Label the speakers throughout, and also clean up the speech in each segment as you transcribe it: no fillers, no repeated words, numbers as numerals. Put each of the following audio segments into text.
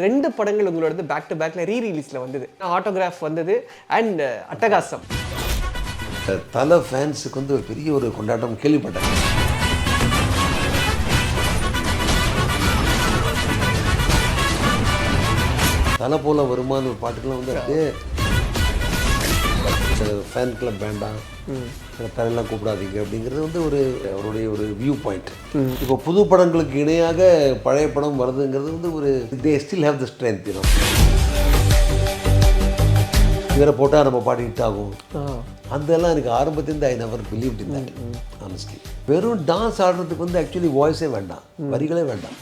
Speaker 1: 2 படங்கள் உங்களோடது back to பேக்ல ரீரிலீஸ்ல வந்தது. ஆட்டோகிராஃப் வந்தது அண்ட் அட்டகாசம்.
Speaker 2: தல ஃபேன்ஸுக்கு வந்து ஒரு பெரிய ஒரு கொண்டாட்டம் கேள்விப்பட்டேன். தலை போல வருமான ஒரு பாட்டுக்கெல்லாம் வந்து அப்படியே ஃபேன் கிளப் வேண்டாம், தலையெல்லாம் கூப்பிடாதீங்க அப்படிங்கிறது வந்து ஒரு அவருடைய ஒரு வியூ பாயிண்ட். இப்போ புது படங்களுக்கு இணையாக பழைய படம் வருதுங்கிறது வந்து ஒரு they still have the strength. இவரை போட்டால் நம்ம பாட்டு ஹிட் ஆகும், அதெல்லாம் எனக்கு ஆரம்பத்திலேருந்து I never believed in that honestly. வெறும் டான்ஸ் ஆடுறதுக்கு வந்து ஆக்சுவலி வாய்ஸே வேண்டாம், வரிகளே வேண்டாம்,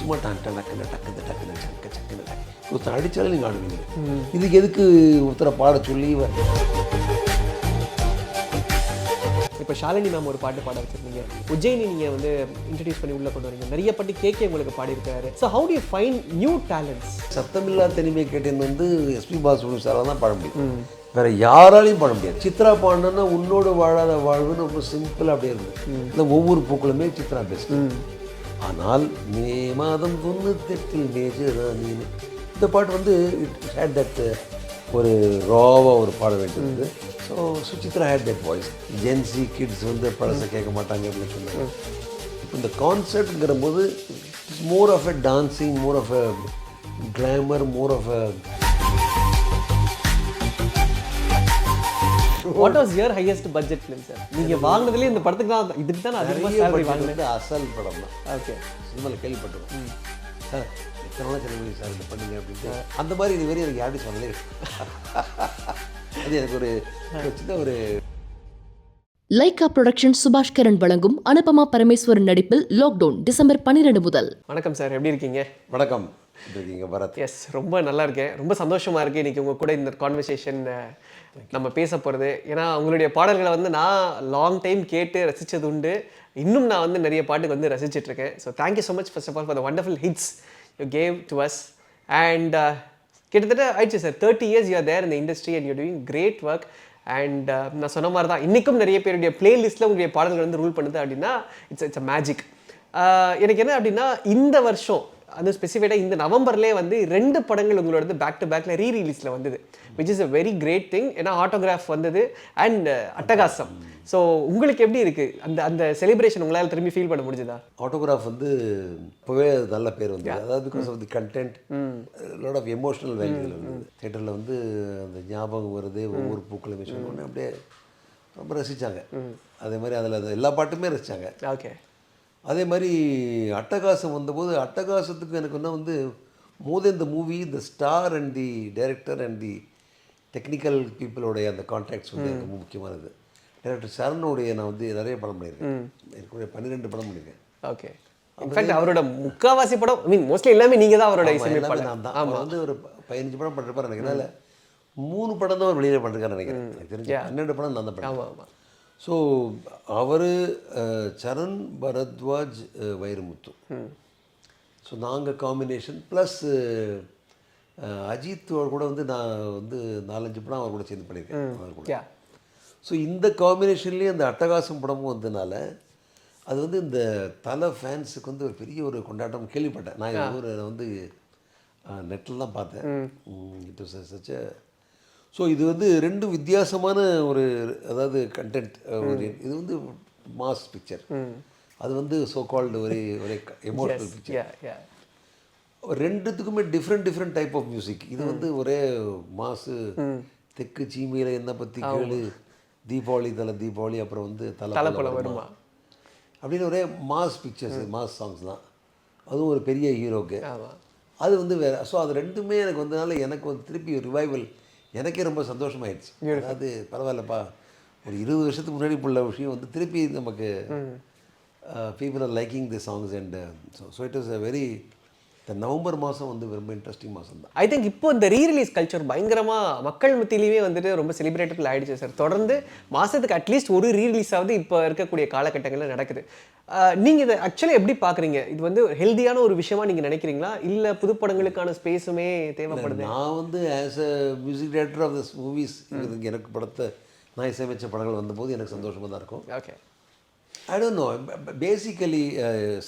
Speaker 2: சும்மா டக்குன்னு டக்குன்னு டக்குன்னு சக்க சக்குன்னு ஒருத்தர் அடித்தாலும் நீங்கள் ஆடுவீங்க. இதுக்கு எதுக்கு ஒருத்தரை பாட சொல்லி
Speaker 1: இப்போ ஷாலினி மேம் ஒரு பாட்டு பாட வச்சிருந்தீங்க, உஜ்ஜயினி நீங்கள் வந்து இன்ட்ரடியூஸ் பண்ணி உள்ளே கொண்டு வரீங்க, நிறைய பாட்டு கேட்க உங்களுக்கு பாடியிருக்காரு. So how do you find new talents?
Speaker 2: சத்தமில்லா தனிமை கேட்டேன்னு வந்து எஸ்பி பாலசுப்ரமணியம் தான் பாட முடியும், வேற யாராலையும் பாட முடியாது. சித்ரா பாடினா உன்னோடு வாழாத வாழ்வுன்னு ரொம்ப சிம்பிளாக அப்படியே இருந்தது. இல்லை ஒவ்வொரு பூக்களுமே சித்ரா பெஸ்ட். ஆனால் மே மாதம் 98 மேஜரா நீனு இந்த பாட்டு வந்து இட் ஹேட் தட் ஒரு ராவாக ஒரு பாட வேண்டியது. So Suchitra had that voice. Jency kids வந்து பழசை கேட்க மாட்டாங்க அப்படின்னு சொன்னாங்க. இப்போ இந்த கான்சர்ட்ங்கிற போது it's more of a dancing, more of a glamour, more of a.
Speaker 1: What was your highest budget film sir? நீங்கள் வாங்கினதுலேயே இந்த படத்துக்கு தான், இதுக்கு தான் அதிகமாக சேலரி வாங்கினது.
Speaker 2: அசல் படம் தான்.
Speaker 1: ஓகே,
Speaker 2: சினிமாவில் கேள்விப்பட்டிருக்கோம் சார், எத்தனை செலவு சார் இந்த பண்ணுங்க அப்படின்ட்டு. அந்த மாதிரி இது வரையும் எனக்கு யாரும் சொல்லலே. அது எனக்கு ஒரு சின்ன ஒரு.
Speaker 3: லைகா புரொடக்ஷன் சுபாஷ் கரன் வழங்கும் அனுபமா பரமேஸ்வரன் நடிப்பில் லாக்டவுன் டிசம்பர் 12 முதல்.
Speaker 1: வணக்கம் சார், எப்படி இருக்கீங்க?
Speaker 2: வணக்கம், இருக்கீங்க பரத்?
Speaker 1: எஸ், ரொம்ப நல்லா இருக்கேன், ரொம்ப சந்தோஷமாக இருக்குது இன்றைக்கி உங்கள் கூட இந்த கான்வர்சேஷன் நம்ம பேச போகிறது. ஏன்னா உங்களுடைய பாடல்களை வந்து நான் லாங் டைம் கேட்டு ரசித்தது உண்டு, இன்னும் நான் வந்து நிறைய பாட்டுக்கு வந்து ரசிச்சிட்ருக்கேன். So thank you so much first of all for the wonderful hits you gave to us. And கிட்டத்தட்ட ஆயிடுச்சு sir, 30 years you are there இந்த industry and you doing great work. And நான் சொன்ன மாதிரி தான் இன்றைக்கும் நிறைய பேருடைய பிளேலிஸ்ட்டில் உங்களுடைய பாடல்கள் வந்து ரூல் பண்ணுது அப்படின்னா இட்ஸ் அ மேஜிக். எனக்கு என்ன அப்படின்னா இந்த வருஷம் அது ஸ்பெசிஃபைடாக இந்த நவம்பர்லேயே வந்து 2 படங்கள் உங்களோடது பேக் டு பேக்கில் ரீரிலீஸில் வந்தது, which is a very great thing. ஏன்னா ஆட்டோகிராஃப் வந்தது அண்ட் அட்டகாசம். ஸோ உங்களுக்கு எப்படி இருக்குது அந்த அந்த செலிப்ரேஷன்? உங்களால் திரும்பி ஃபீல் பண்ண முடிஞ்சுதா?
Speaker 2: ஆட்டோகிராஃப் வந்து இப்போவே நல்ல பேர் வந்து, அதாவது because of the content, lot of emotional value இருந்தது. தேட்டரில் வந்து அந்த ஞாபகம் வருது, ஒவ்வொரு பூக்களுமே சொன்னோன்னே அப்படியே ரொம்ப ரசித்தாங்க. அதே மாதிரி அதில் எல்லா பாட்டுமே ரசித்தாங்க.
Speaker 1: ஓகே,
Speaker 2: அதே மாதிரி அட்டகாசம் வந்தபோது அட்டகாசத்துக்கு எனக்கு வந்து more than the movie, the star and the director and the technical பீப்புளோடைய அந்த கான்டாக்ட்ஸ் வந்து எனக்கு ரொம்ப முக்கியமானது. டைரக்டர் சரணுடைய நான் வந்து நிறைய படம் பண்ணியிருக்கேன், எனக்கு 12 படம் பண்ணியிருக்கேன்.
Speaker 1: ஓகே, இன்ஃபேக்ட் அவரோட முக்கால்வாசி படம், ஐ மீன் மோஸ்ட்லி எல்லாமே நீங்கள் தான் அவரோட இசையமைப்பாளர்.
Speaker 2: நான் தான். அவர் வந்து ஒரு 15 படம் பண்ணிருப்பார் நினைக்கிறேன். 3 படம் தான் அவர் வெளியில் பண்ணிருக்காரு நினைக்கிறேன். எனக்கு தெரிஞ்சு 12 படம் நான் தான் பண்ணேன்.
Speaker 1: ஆமாம்.
Speaker 2: ஸோ அவர் சரண், பரத்வாஜ், வைரமுத்து, ஸோ நாங்கள் காம்பினேஷன் ப்ளஸ் அஜித்தோட கூட வந்து நான் வந்து 4-5 படம் அவர் கூட சேர்ந்து பண்ணியிருக்கேன் அவர் கூட. ஸோ இந்த காம்பினேஷன்லேயே அந்த அட்டகாசம் படமும் வந்ததுனால அது வந்து இந்த தலை ஃபேன்ஸுக்கு வந்து ஒரு பெரிய ஒரு கொண்டாட்டம் கேள்விப்பட்டேன். நான் எங்கள் ஊரில் வந்து நெட்டில் தான் பார்த்தேன். It was such a. So இது வந்து 2 வித்தியாசமான ஒரு, அதாவது கண்டென்ட். இது வந்து மாஸ் பிக்சர், அது வந்து ஸோ கால்டு ஒரே எமோஷனல் பிக்சர். 2த்துக்குமே டிஃப்ரெண்ட் டைப் ஆஃப் மியூசிக். இது வந்து ஒரே மாசு, தெற்கு சீமையில் என்ன பற்றி கேளு, தீபாவளி தீபாவளி, அப்புறம் வந்து தலை வருமா அப்படின்னு ஒரே மாஸ் பிக்சர்ஸ், மாஸ் சாங்ஸ் தான். அதுவும் ஒரு பெரிய ஹீரோக்கு அது வந்து வேறு. ஸோ அது 2மே எனக்கு வந்ததுனால எனக்கு வந்து திருப்பி ரிவைவல் எனக்கே ரொம்ப சந்தோஷமாயிடுச்சு. அதாவது பரவாயில்லப்பா, ஒரு 20 வருஷத்துக்கு முன்னாடி உள்ள விஷயம் வந்து திருப்பி நமக்கு people are liking the songs. And so it is a very, இந்த நவம்பர் மாதம் வந்து ரொம்ப இன்ட்ரெஸ்டிங் மாதம் தான்.
Speaker 1: ஐ திங்க் இப்போ இந்த ரீரிலீஸ் கல்ச்சர் பயங்கரமாக மக்கள் மத்தியிலேயே வந்துட்டு ரொம்ப செலிப்ரேட்டபிள் ஆகிடுச்சு சார். தொடர்ந்து மாதத்துக்கு அட்லீஸ்ட் ஒரு ரீரிலீஸாவது இப்போ இருக்கக்கூடிய காலகட்டங்களில் நடக்குது. நீங்கள் இதை ஆக்சுவலி எப்படி பார்க்குறீங்க? இது வந்து ஹெல்தியான ஒரு விஷயமா நீங்கள் நினைக்கிறீங்களா, இல்லை புதுப்படங்களுக்கான ஸ்பேஸுமே தேவைப்படுது?
Speaker 2: நான் வந்து as a music director of this movies, எனக்கு படத்தை நான் இசையமைச்ச படங்கள் வந்தபோது எனக்கு சந்தோஷமாக தான் இருக்கும்.
Speaker 1: Okay, I
Speaker 2: don't know, basically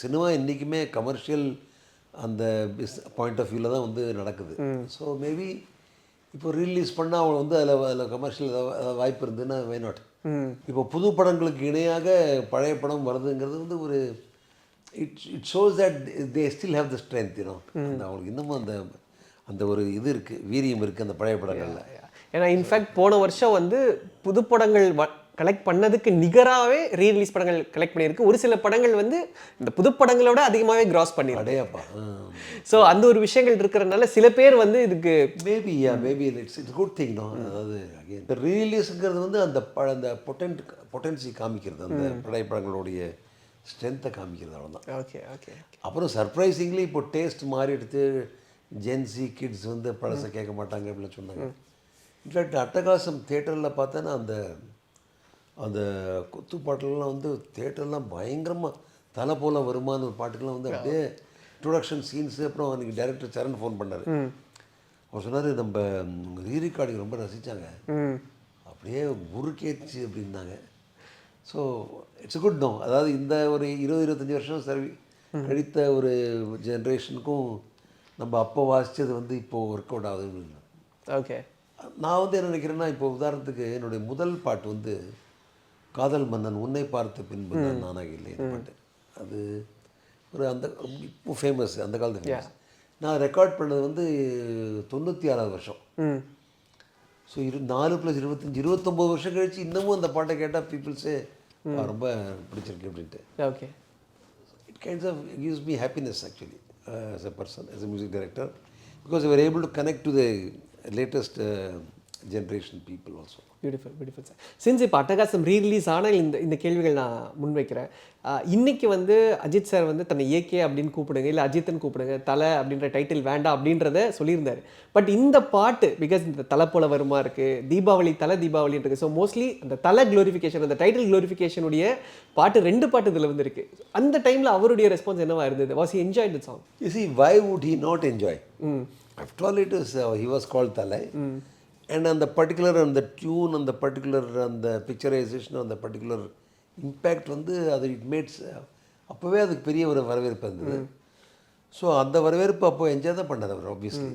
Speaker 2: cinema இன்றைக்குமே கமர்ஷியல் அந்த பாயிண்ட் ஆஃப் வியூவில் தான் வந்து நடக்குது. ஸோ மேபி இப்போ ரிலீஸ் பண்ணால் அவள் வந்து அதில் கமர்ஷியல் ஏதாவது வாய்ப்பு இருந்ததுன்னா வை நாட். இப்போ புது படங்களுக்கு இணையாக பழைய படம் வருதுங்கிறது வந்து ஒரு it shows that they still have the strength அந்த அவங்களுக்கு இன்னமும் அந்த அந்த ஒரு இது இருக்குது, வீரியம் இருக்குது அந்த பழைய படங்களில்.
Speaker 1: ஏன்னா இன்ஃபேக்ட் போன வருஷம் வந்து புது படங்கள் கலெக்ட் பண்ணதுக்கு நிகராகவே ரீரிலீஸ் படங்கள் கலெக்ட் பண்ணியிருக்கு. ஒரு சில படங்கள் வந்து இந்த புது படங்களோட அதிகமாகவே கிராஸ் பண்ணியிருக்கு.
Speaker 2: அடையாப்பா.
Speaker 1: ஸோ அந்த ஒரு விஷயங்கள் இருக்கிறதுனால சில பேர் வந்து இதுக்கு
Speaker 2: மேபி இட்ஸ் குட் திங். அதாவது இந்த ரீரிலீஸுங்கிறது வந்து அந்த அந்த பொட்டன்சி காமிக்கிறது, அந்த பழைய படங்களுடைய ஸ்ட்ரென்த்தை காமிக்கிறது, அவ்வளோதான்.
Speaker 1: Okay okay.
Speaker 2: அப்புறம் சர்ப்ரைசிங்லி இப்போ டேஸ்ட் மாறி எடுத்து ஜென்சி கிட்ஸ் வந்து பழசை கேட்க மாட்டாங்க அப்படின்னு சொன்னாங்க. இன்ஃபேக்ட் அட்டகாசம் தேட்டரில் பார்த்தோன்னா அந்த அந்த குத்து பாட்டுலாம் வந்து தேட்டர்லாம் பயங்கரமாக தலை போல வருமான ஒரு பாட்டுக்கெலாம் வந்து அப்படியே இன்ட்ரொடக்ஷன் சீன்ஸு. அப்புறம் அன்றைக்கி டைரக்டர் சரண் ஃபோன் பண்ணார். அவர் சொன்னார் நம்ம ரீரெக்கார்டிங் ரொம்ப ரசித்தாங்க, அப்படியே முறுக்கேச்சு அப்படின்னாங்க. So it's good no. அதாவது இந்த ஒரு 20-25 வருஷம் கழித்த ஒரு ஜென்ரேஷனுக்கும் நம்ம அப்போ வாசித்தது வந்து இப்போது ஒர்க் அவுட் ஆகுதுன்னு.
Speaker 1: ஓகே. நான்
Speaker 2: வந்து என்ன நினைக்கிறேன்னா, இப்போ உதாரணத்துக்கு என்னுடைய முதல் பாட்டு வந்து காதல் மன்னன் உன்னை பார்த்த பின்பு நான் நானாக இல்லை இந்த பாட்டு. அது ஒரு அந்த இப்போ ஃபேமஸ், அந்த காலத்து ஃபேமஸ். நான் ரெக்கார்ட் பண்ணது வந்து 96வது வருஷம். ஸோ 4 + 25 29 வருஷம் கழிச்சு இன்னமும் அந்த பாட்டை கேட்டால் பீப்புள்ஸே ரொம்ப பிடிச்சிருக்கு அப்படின்ட்டு.
Speaker 1: Okay.
Speaker 2: It kinds of gives me happiness actually as a person, as a music director, because we were able to connect to the latest generation people also.
Speaker 1: Beautiful sir. Since இப்போ அட்டகாசம் ரீரிலீஸ் ஆனால் இந்த கேள்விகள் நான் முன்வைக்கிறேன். இன்றைக்கி வந்து Ajith sir வந்து தன்னை ஏகே அப்படின்னு கூப்பிடுங்க, இல்லை அஜித்னு கூப்பிடுங்க, தலை அப்படின்ற டைட்டில் வேண்டாம் அப்படின்றத சொல்லியிருந்தார். பட் இந்த பாட்டு பிகாஸ் இந்த தலை போல வருமா இருக்குது, தீபாவளி தலை தீபாவளின்னு இருக்குது. ஸோ மோஸ்ட்லி அந்த தலை க்ளோரிஃபிகேஷன், அந்த டைட்டில் க்ளோரிஃபிகேஷனுடைய பாட்டு 2 பாட்டு இதில் வந்து இருக்குது. அந்த டைமில் அவருடைய ரெஸ்பான்ஸ் என்னவா இருந்தது? Was he enjoy the song?
Speaker 2: You see, why would he not enjoy? After all, it was he was called Thala. And on the particular, on the tune, on the particular, on the picturization, on the particular impact வந்து அது it mats அப்போவே அதுக்கு பெரிய ஒரு வரவேற்பு இருந்தது. So அந்த வரவேற்பு அப்போ என்ஜாய் தான் பண்ணார் அவர் ஆப்வியஸ்லி.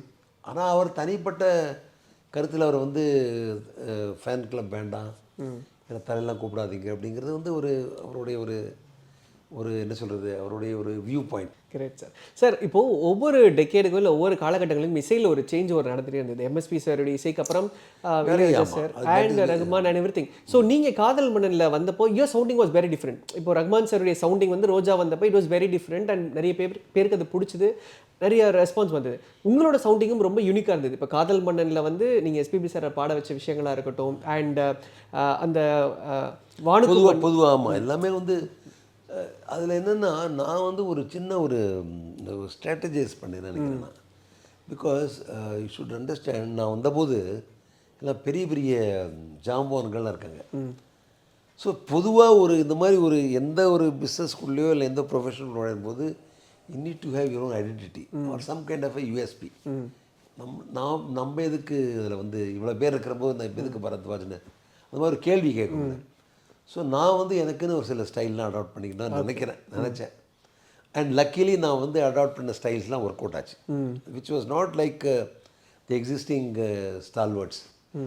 Speaker 2: ஆனால் அவர் தனிப்பட்ட கருத்தில் அவர் வந்து ஃபேன் கிளப் வேண்டாம், ஏன்னா தலையெல்லாம் கூப்பிடாதீங்க அப்படிங்கிறது வந்து ஒரு அவருடைய ஒரு என்ன சொல்கிறது, அவருடைய ஒரு view point.
Speaker 1: Great sir. Sir இப்போது ஒவ்வொரு டெக்கேடுக்கும் இல்லை ஒவ்வொரு காலகட்டங்களிலும் இசையில் ஒரு சேஞ்ச் நடந்துகிட்டே இருந்தது. எம்எஸ்பி சாருடைய இசைக்கு அப்புறம் sir and Rahman and every thing. So நீங்கள் காதல் மன்னனில் வந்தப்போ your sounding was very different. இப்போ ரஹ்மான் சாருடைய சவுண்டிங் வந்து ரோஜா வந்தப்போ it was very different and நிறைய பேருக்கு அது பிடிச்சது, நிறைய ரெஸ்பான்ஸ் வந்தது. உங்களோட சவுண்டிங்கும் ரொம்ப யூனிக்காக இருந்தது. இப்போ காதல் மன்னனில் வந்து நீங்கள் எஸ்பிபி சாரை பாட வச்ச விஷயங்களாக இருக்கட்டும் அண்ட் அந்த
Speaker 2: பொதுவாக ஆமாம் எல்லாமே வந்து அதில் என்னென்னா நான் வந்து ஒரு சின்ன ஒரு ஸ்ட்ராட்டஜைஸ் பண்ணேன் நினைக்கிறேன் நான். பிகாஸ் யூ ஷுட் அண்டர்ஸ்டாண்ட், நான் வந்தபோது எல்லாம் பெரிய பெரிய ஜாம்பவான்கள்லாம் இருக்காங்க. ஸோ பொதுவாக ஒரு இந்த மாதிரி ஒரு எந்த ஒரு பிஸ்னஸ்குள்ளேயோ இல்லை எந்த ப்ரொஃபஷனல் நுழையும் போது you need to have your own identity or some kind of USB. நம்ம எதுக்கு அதில் வந்து இவ்வளோ பேர் இருக்கிறபோது நான் இப்போ எதுக்கு பரத்வாஜ்னு அந்த மாதிரி ஒரு கேள்வி கேட்கணும். ஸோ நான் வந்து எனக்குன்னு ஒரு சில ஸ்டைல்லாம் அடாப்ட் பண்ணிக்கிட்டு நினச்சேன். அண்ட் லக்கிலி நான் வந்து அடாப்ட் பண்ண ஸ்டைல்ஸ்லாம் ஒர்க் அவுட் ஆச்சு. Which was not like the existing stalwarts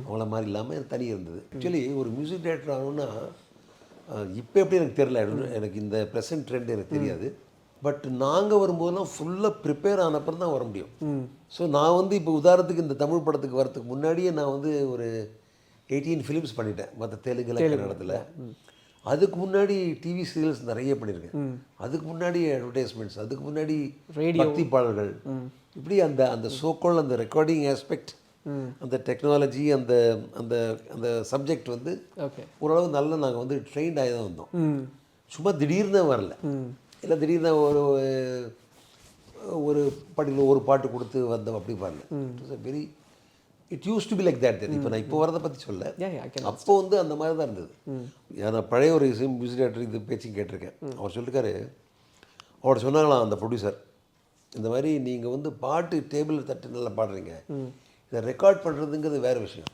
Speaker 2: அவங்கள மாதிரி இல்லாமல் தனி இருந்தது. ஆக்சுவலி ஒரு மியூசிக் டைரக்டர் ஆகணும்னா இப்போ எப்படி எனக்கு தெரியல, எனக்கு இந்த ப்ரெசன்ட் ட்ரெண்ட் எனக்கு தெரியாது. பட் நாங்கள் வரும்போதெல்லாம் ஃபுல்லாக ப்ரிப்பேர் ஆனப்பறம் தான் வர முடியும். ஸோ நான் வந்து இப்போ உதாரணத்துக்கு இந்த தமிழ் படத்துக்கு வரத்துக்கு முன்னாடியே நான் வந்து ஒரு 18 ஃபிலிம்ஸ் பண்ணிட்டேன் மற்ற தெலுங்குல கன்னடத்தில். அதுக்கு முன்னாடி டிவி சீரியல்ஸ் நிறைய பண்ணியிருக்கேன். அதுக்கு முன்னாடி அட்வர்டைஸ்மெண்ட்ஸ், அதுக்கு முன்னாடி பக்தி பாடல்கள். இப்படி அந்த அந்த சோக்கால் அந்த ரெக்கார்டிங் ஆஸ்பெக்ட், அந்த டெக்னாலஜி, அந்த அந்த அந்த சப்ஜெக்ட் வந்து ஓரளவு நல்லா நாங்கள் வந்து ட்ரெயின்ட் ஆகி தான் வந்தோம். சும்மா திடீர்னு வரல, இல்லை திடீர்னு ஒரு பாட்டில் ஒரு பாட்டு கொடுத்து வந்தோம் அப்படி வரல. It was very it use to be like that. இப்போ நான் இப்போ வரதை பற்றி சொல்ல, அப்போ வந்து அந்த மாதிரி தான் இருந்தது. நான் பழைய ஒரு மியூசிக் டைரக்டர் இது பேச்சும் கேட்டிருக்கேன். அவர் சொல்லியிருக்காரு, அவர் சொன்னாங்களாம் அந்த ப்ரொடியூசர், இந்த மாதிரி நீங்கள் வந்து பாட்டு டேபிளில் தட்டு நல்லா பாடுறீங்க, இதை ரெக்கார்ட் பண்ணுறதுங்கிறது வேறு விஷயம்.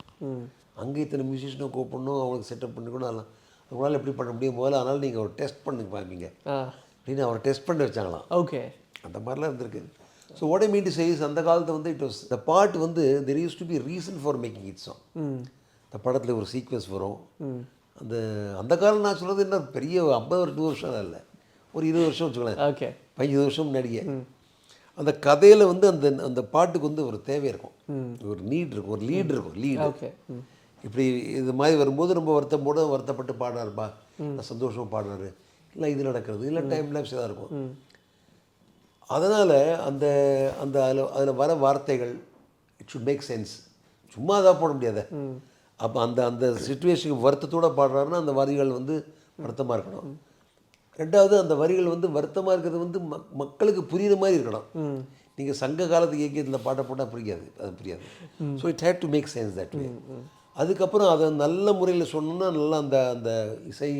Speaker 2: அங்கே இத்தனை மியூசிஷியனை கூப்பிடணும், அவங்களுக்கு செட்டப் பண்ணிக்கணும், அதெல்லாம் உங்களால் எப்படி பண்ண முடியும் போல, அதனால் நீங்கள் ஒரு டெஸ்ட் பண்ணி பார்ப்பீங்க அப்படின்னு அவரை டெஸ்ட் பண்ணி வச்சாங்களாம்.
Speaker 1: ஓகே,
Speaker 2: அந்த மாதிரிலாம் இருந்திருக்கு. So what I mean to say is அந்த காலத்தில் வந்து இட் வாஸ் த பாட் வந்து there used to be reason for making it song. இந்த படத்தில் ஒரு சீக்வன்ஸ் வரும். அந்த அந்த காலம் நான் சொல்கிறது என்ன பெரிய 50 வருஷம் இல்லை, ஒரு 20 வருஷம் வச்சுக்கலாம்,
Speaker 1: ஓகே
Speaker 2: 15 வருஷம் முன்னாடியே அந்த கதையில் வந்து அந்த அந்த பாட்டுக்கு வந்து ஒரு தேவை இருக்கும், ஒரு நீட் இருக்கும், ஒரு லீட் இருக்கும். லீடு
Speaker 1: ஓகே
Speaker 2: இப்படி இது மாதிரி வரும்போது ரொம்ப வருத்தப்பட்டு பாடுறாருப்பா, சந்தோஷமாக பாடுறாரு, இல்லை இது நடக்கிறது, இல்லை டைம் லேப்ஸ் தான் இருக்கும். அதனால் அந்த அந்த அதில் வர வார்த்தைகள் இட் ஷுட் மேக் சென்ஸ். சும்மா அதாக போட முடியாத. அப்போ அந்த அந்த சுச்சுவேஷனுக்கு வருத்தத்தோடு பாடுறாருன்னா அந்த வரிகள் வந்து வருத்தமாக இருக்கணும். ரெண்டாவது அந்த வரிகள் வந்து வருத்தமாக இருக்கிறது வந்து மக்களுக்கு புரியுற மாதிரி இருக்கணும். நீங்கள் சங்க காலத்து இயக்கியத்தில் பாட்டை போட்டால் புரியாது, அது புரியாது. So it had to make sense that way. அதுக்கப்புறம் அதை நல்ல முறையில் சொன்னோன்னா நல்லா அந்த அந்த இசை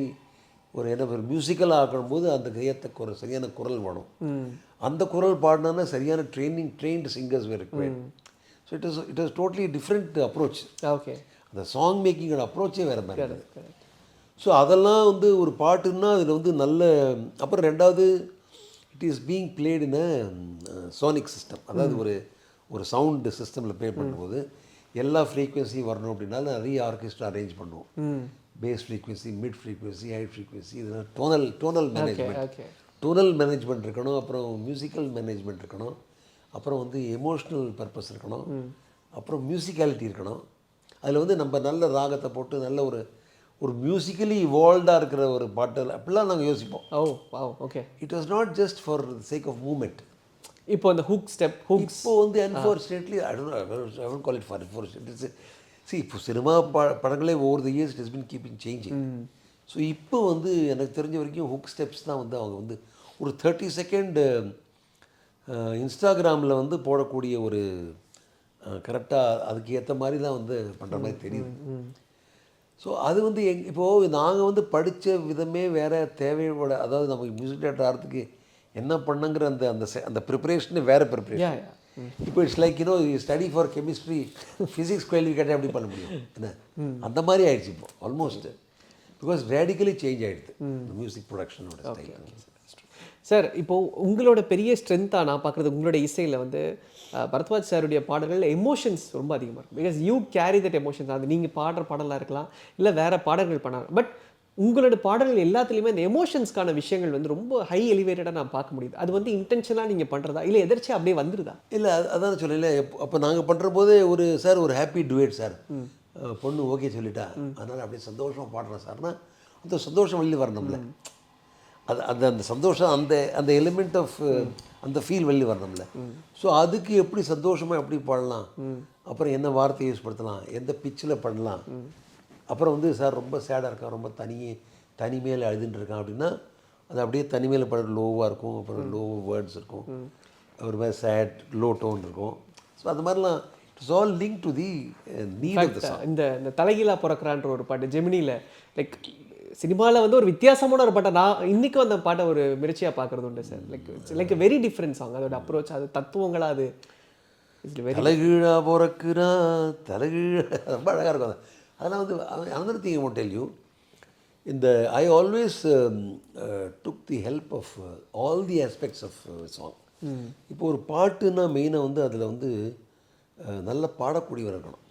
Speaker 2: ஒரு என்ன ஒரு மியூசிக்கலாக ஆக்கணும்போது அந்த கையத்தை சரியான குரல் வேணும். அந்த குரல் பாடினா சரியான trained singers were required. So it is totally different approach.
Speaker 1: Okay
Speaker 2: அந்த சாங் மேக்கிங்கோட அப்ரோச்சே வேறு மாதிரி இருக்குது. ஸோ அதெல்லாம் வந்து ஒரு பாட்டுன்னா அதில் வந்து நல்ல. அப்புறம் ரெண்டாவது it is being played in sonic system. அதாவது ஒரு சவுண்டு சிஸ்டமில் ப்ளே பண்ணும்போது எல்லா ஃப்ரீக்வன்சியும் வரணும் அப்படின்னாலும் நிறைய ஆர்கெஸ்ட்ரா அரேஞ்ச் பண்ணுவோம். Bass frequency, mid frequency, high frequency, இதெல்லாம் டோனல் மேனேஜ்மெண்ட் இருக்கணும். அப்புறம் மியூசிக்கல் மேனேஜ்மெண்ட் இருக்கணும். அப்புறம் வந்து எமோஷ்னல் பர்பஸ் இருக்கணும். அப்புறம் மியூசிக்காலிட்டி இருக்கணும். அதில் வந்து நம்ம நல்ல ராகத்தை போட்டு நல்ல ஒரு மியூசிக்கலி இவால்வ்டாக இருக்கிற ஒரு பாட்டில் அப்படிலாம் நாங்கள் யோசிப்போம்.
Speaker 1: Okay
Speaker 2: it was not just for the sake of moment.
Speaker 1: இப்போ அந்த ஹுக்ஸ்
Speaker 2: இப்போ வந்து unfortunately I don't call it for unfortunate. இப்போ சினிமா படங்களே over the years it has been keeping changing. So இப்போ வந்து எனக்கு தெரிஞ்ச வரைக்கும் ஹுக் ஸ்டெப்ஸ் தான் வந்து அவங்க வந்து ஒரு 30 செகண்ட் இன்ஸ்டாகிராமில் வந்து போடக்கூடிய ஒரு கரெக்டாக அதுக்கு ஏற்ற மாதிரி தான் வந்து பண்ணுற மாதிரி தெரியுது. ஸோ அது வந்து இப்போது நாங்கள் வந்து படித்த விதமே வேறு, தேவையோட அதாவது நமக்கு மியூசிக் டேரக்டர் ஆகிறதுக்கு என்ன பண்ணுங்கிற அந்த அந்த அந்த ப்ரிப்பரேஷனே வேறு ப்ரிப்பரேஷன். இப்போ it's like study for chemistry, physics கேள்வி கேட்டால் எப்படி பண்ண முடியும் என்ன, அந்த மாதிரி ஆயிடுச்சு இப்போ ஆல்மோஸ்ட். பிகாஸ் ரேடிக்கலி சேஞ்ச் ஆகிடுது மியூசிக் ப்ரொடக்ஷனோட ஸ்டைல்.
Speaker 1: சார் இப்போது உங்களோட பெரிய ஸ்ட்ரென்த்தாக நான் பார்க்குறது உங்களோட இசையில் வந்து பரத்வாஜ் சாருடைய பாடல்களில் எமோஷன்ஸ் ரொம்ப அதிகமாக இருக்கும். Because you carry that emotions. அது நீங்கள் பாடுற பாடலாக இருக்கலாம், இல்லை வேறு பாடல்கள் பண்ணலாம். பட் உங்களோட பாடல்கள் எல்லாத்துலேயுமே இந்த எமோஷன்ஸ்க்கான விஷயங்கள் வந்து ரொம்ப ஹை எலிவேட்டடாக நான் பார்க்க முடியுது. அது வந்து இன்டென்ஷனாக நீங்கள் பண்ணுறதா இல்லை எதிர்த்து அப்படியே வந்துடுதா?
Speaker 2: இல்லை அதான் சொல்லல. அப்போ நாங்கள் பண்ணுற போதே ஒரு ஹாப்பி டுவேட் சார், பொண்ணு ஓகே சொல்லிட்டா, அதனால் அப்படியே சந்தோஷமாக பாடுறேன் சார்னா அந்த சந்தோஷம் வெளியில் வரணும்ல. அது அந்த சந்தோஷம் அந்த அந்த எலிமெண்ட் ஆஃப் அந்த ஃபீல் வெளியில் வரணும்ல. ஸோ அதுக்கு எப்படி சந்தோஷமாக எப்படி பாடலாம், அப்புறம் என்ன வார்த்தையை யூஸ் படுத்தலாம், எந்த பிச்சில் பண்ணலாம். அப்புறம் வந்து சார் ரொம்ப சேடாக இருக்கான், ரொம்ப தனிமையில் அழுதுன்னு இருக்கான் அப்படின்னா அது அப்படியே தனிமையில் பாட லோவாக இருக்கும். அப்புறம் லோ வேர்ட்ஸ் இருக்கும், ஒரு மாதிரி சேட் லோ டோன் இருக்கும். ஸோ அது மாதிரிலாம் it's all link to the need of the song.
Speaker 1: இந்த தலைகீழா பிறக்கிறான்ற ஒரு பாட்டு ஜெமினியில் லைக் சினிமாவில் வந்து ஒரு வித்தியாசமான ஒரு பாட்டை நான் இன்றைக்கும் அந்த பாட்டை ஒரு மிர்ச்சியாக பார்க்குறது உண்டு sir. Like very different song. அதோட அப்ரோச், அது தத்துவங்களாக, அது
Speaker 2: தலைகீழா பிறக்குறா தலைகீழா ரொம்ப அழகாக இருக்கும். அதெல்லாம் வந்து another thing I want to tell you, I always took the help of all the aspects of song. இப்போ ஒரு பாட்டுன்னா மெயினாக வந்து அதில் வந்து நல்ல பாடக்கூடியவர் இருக்கணும்.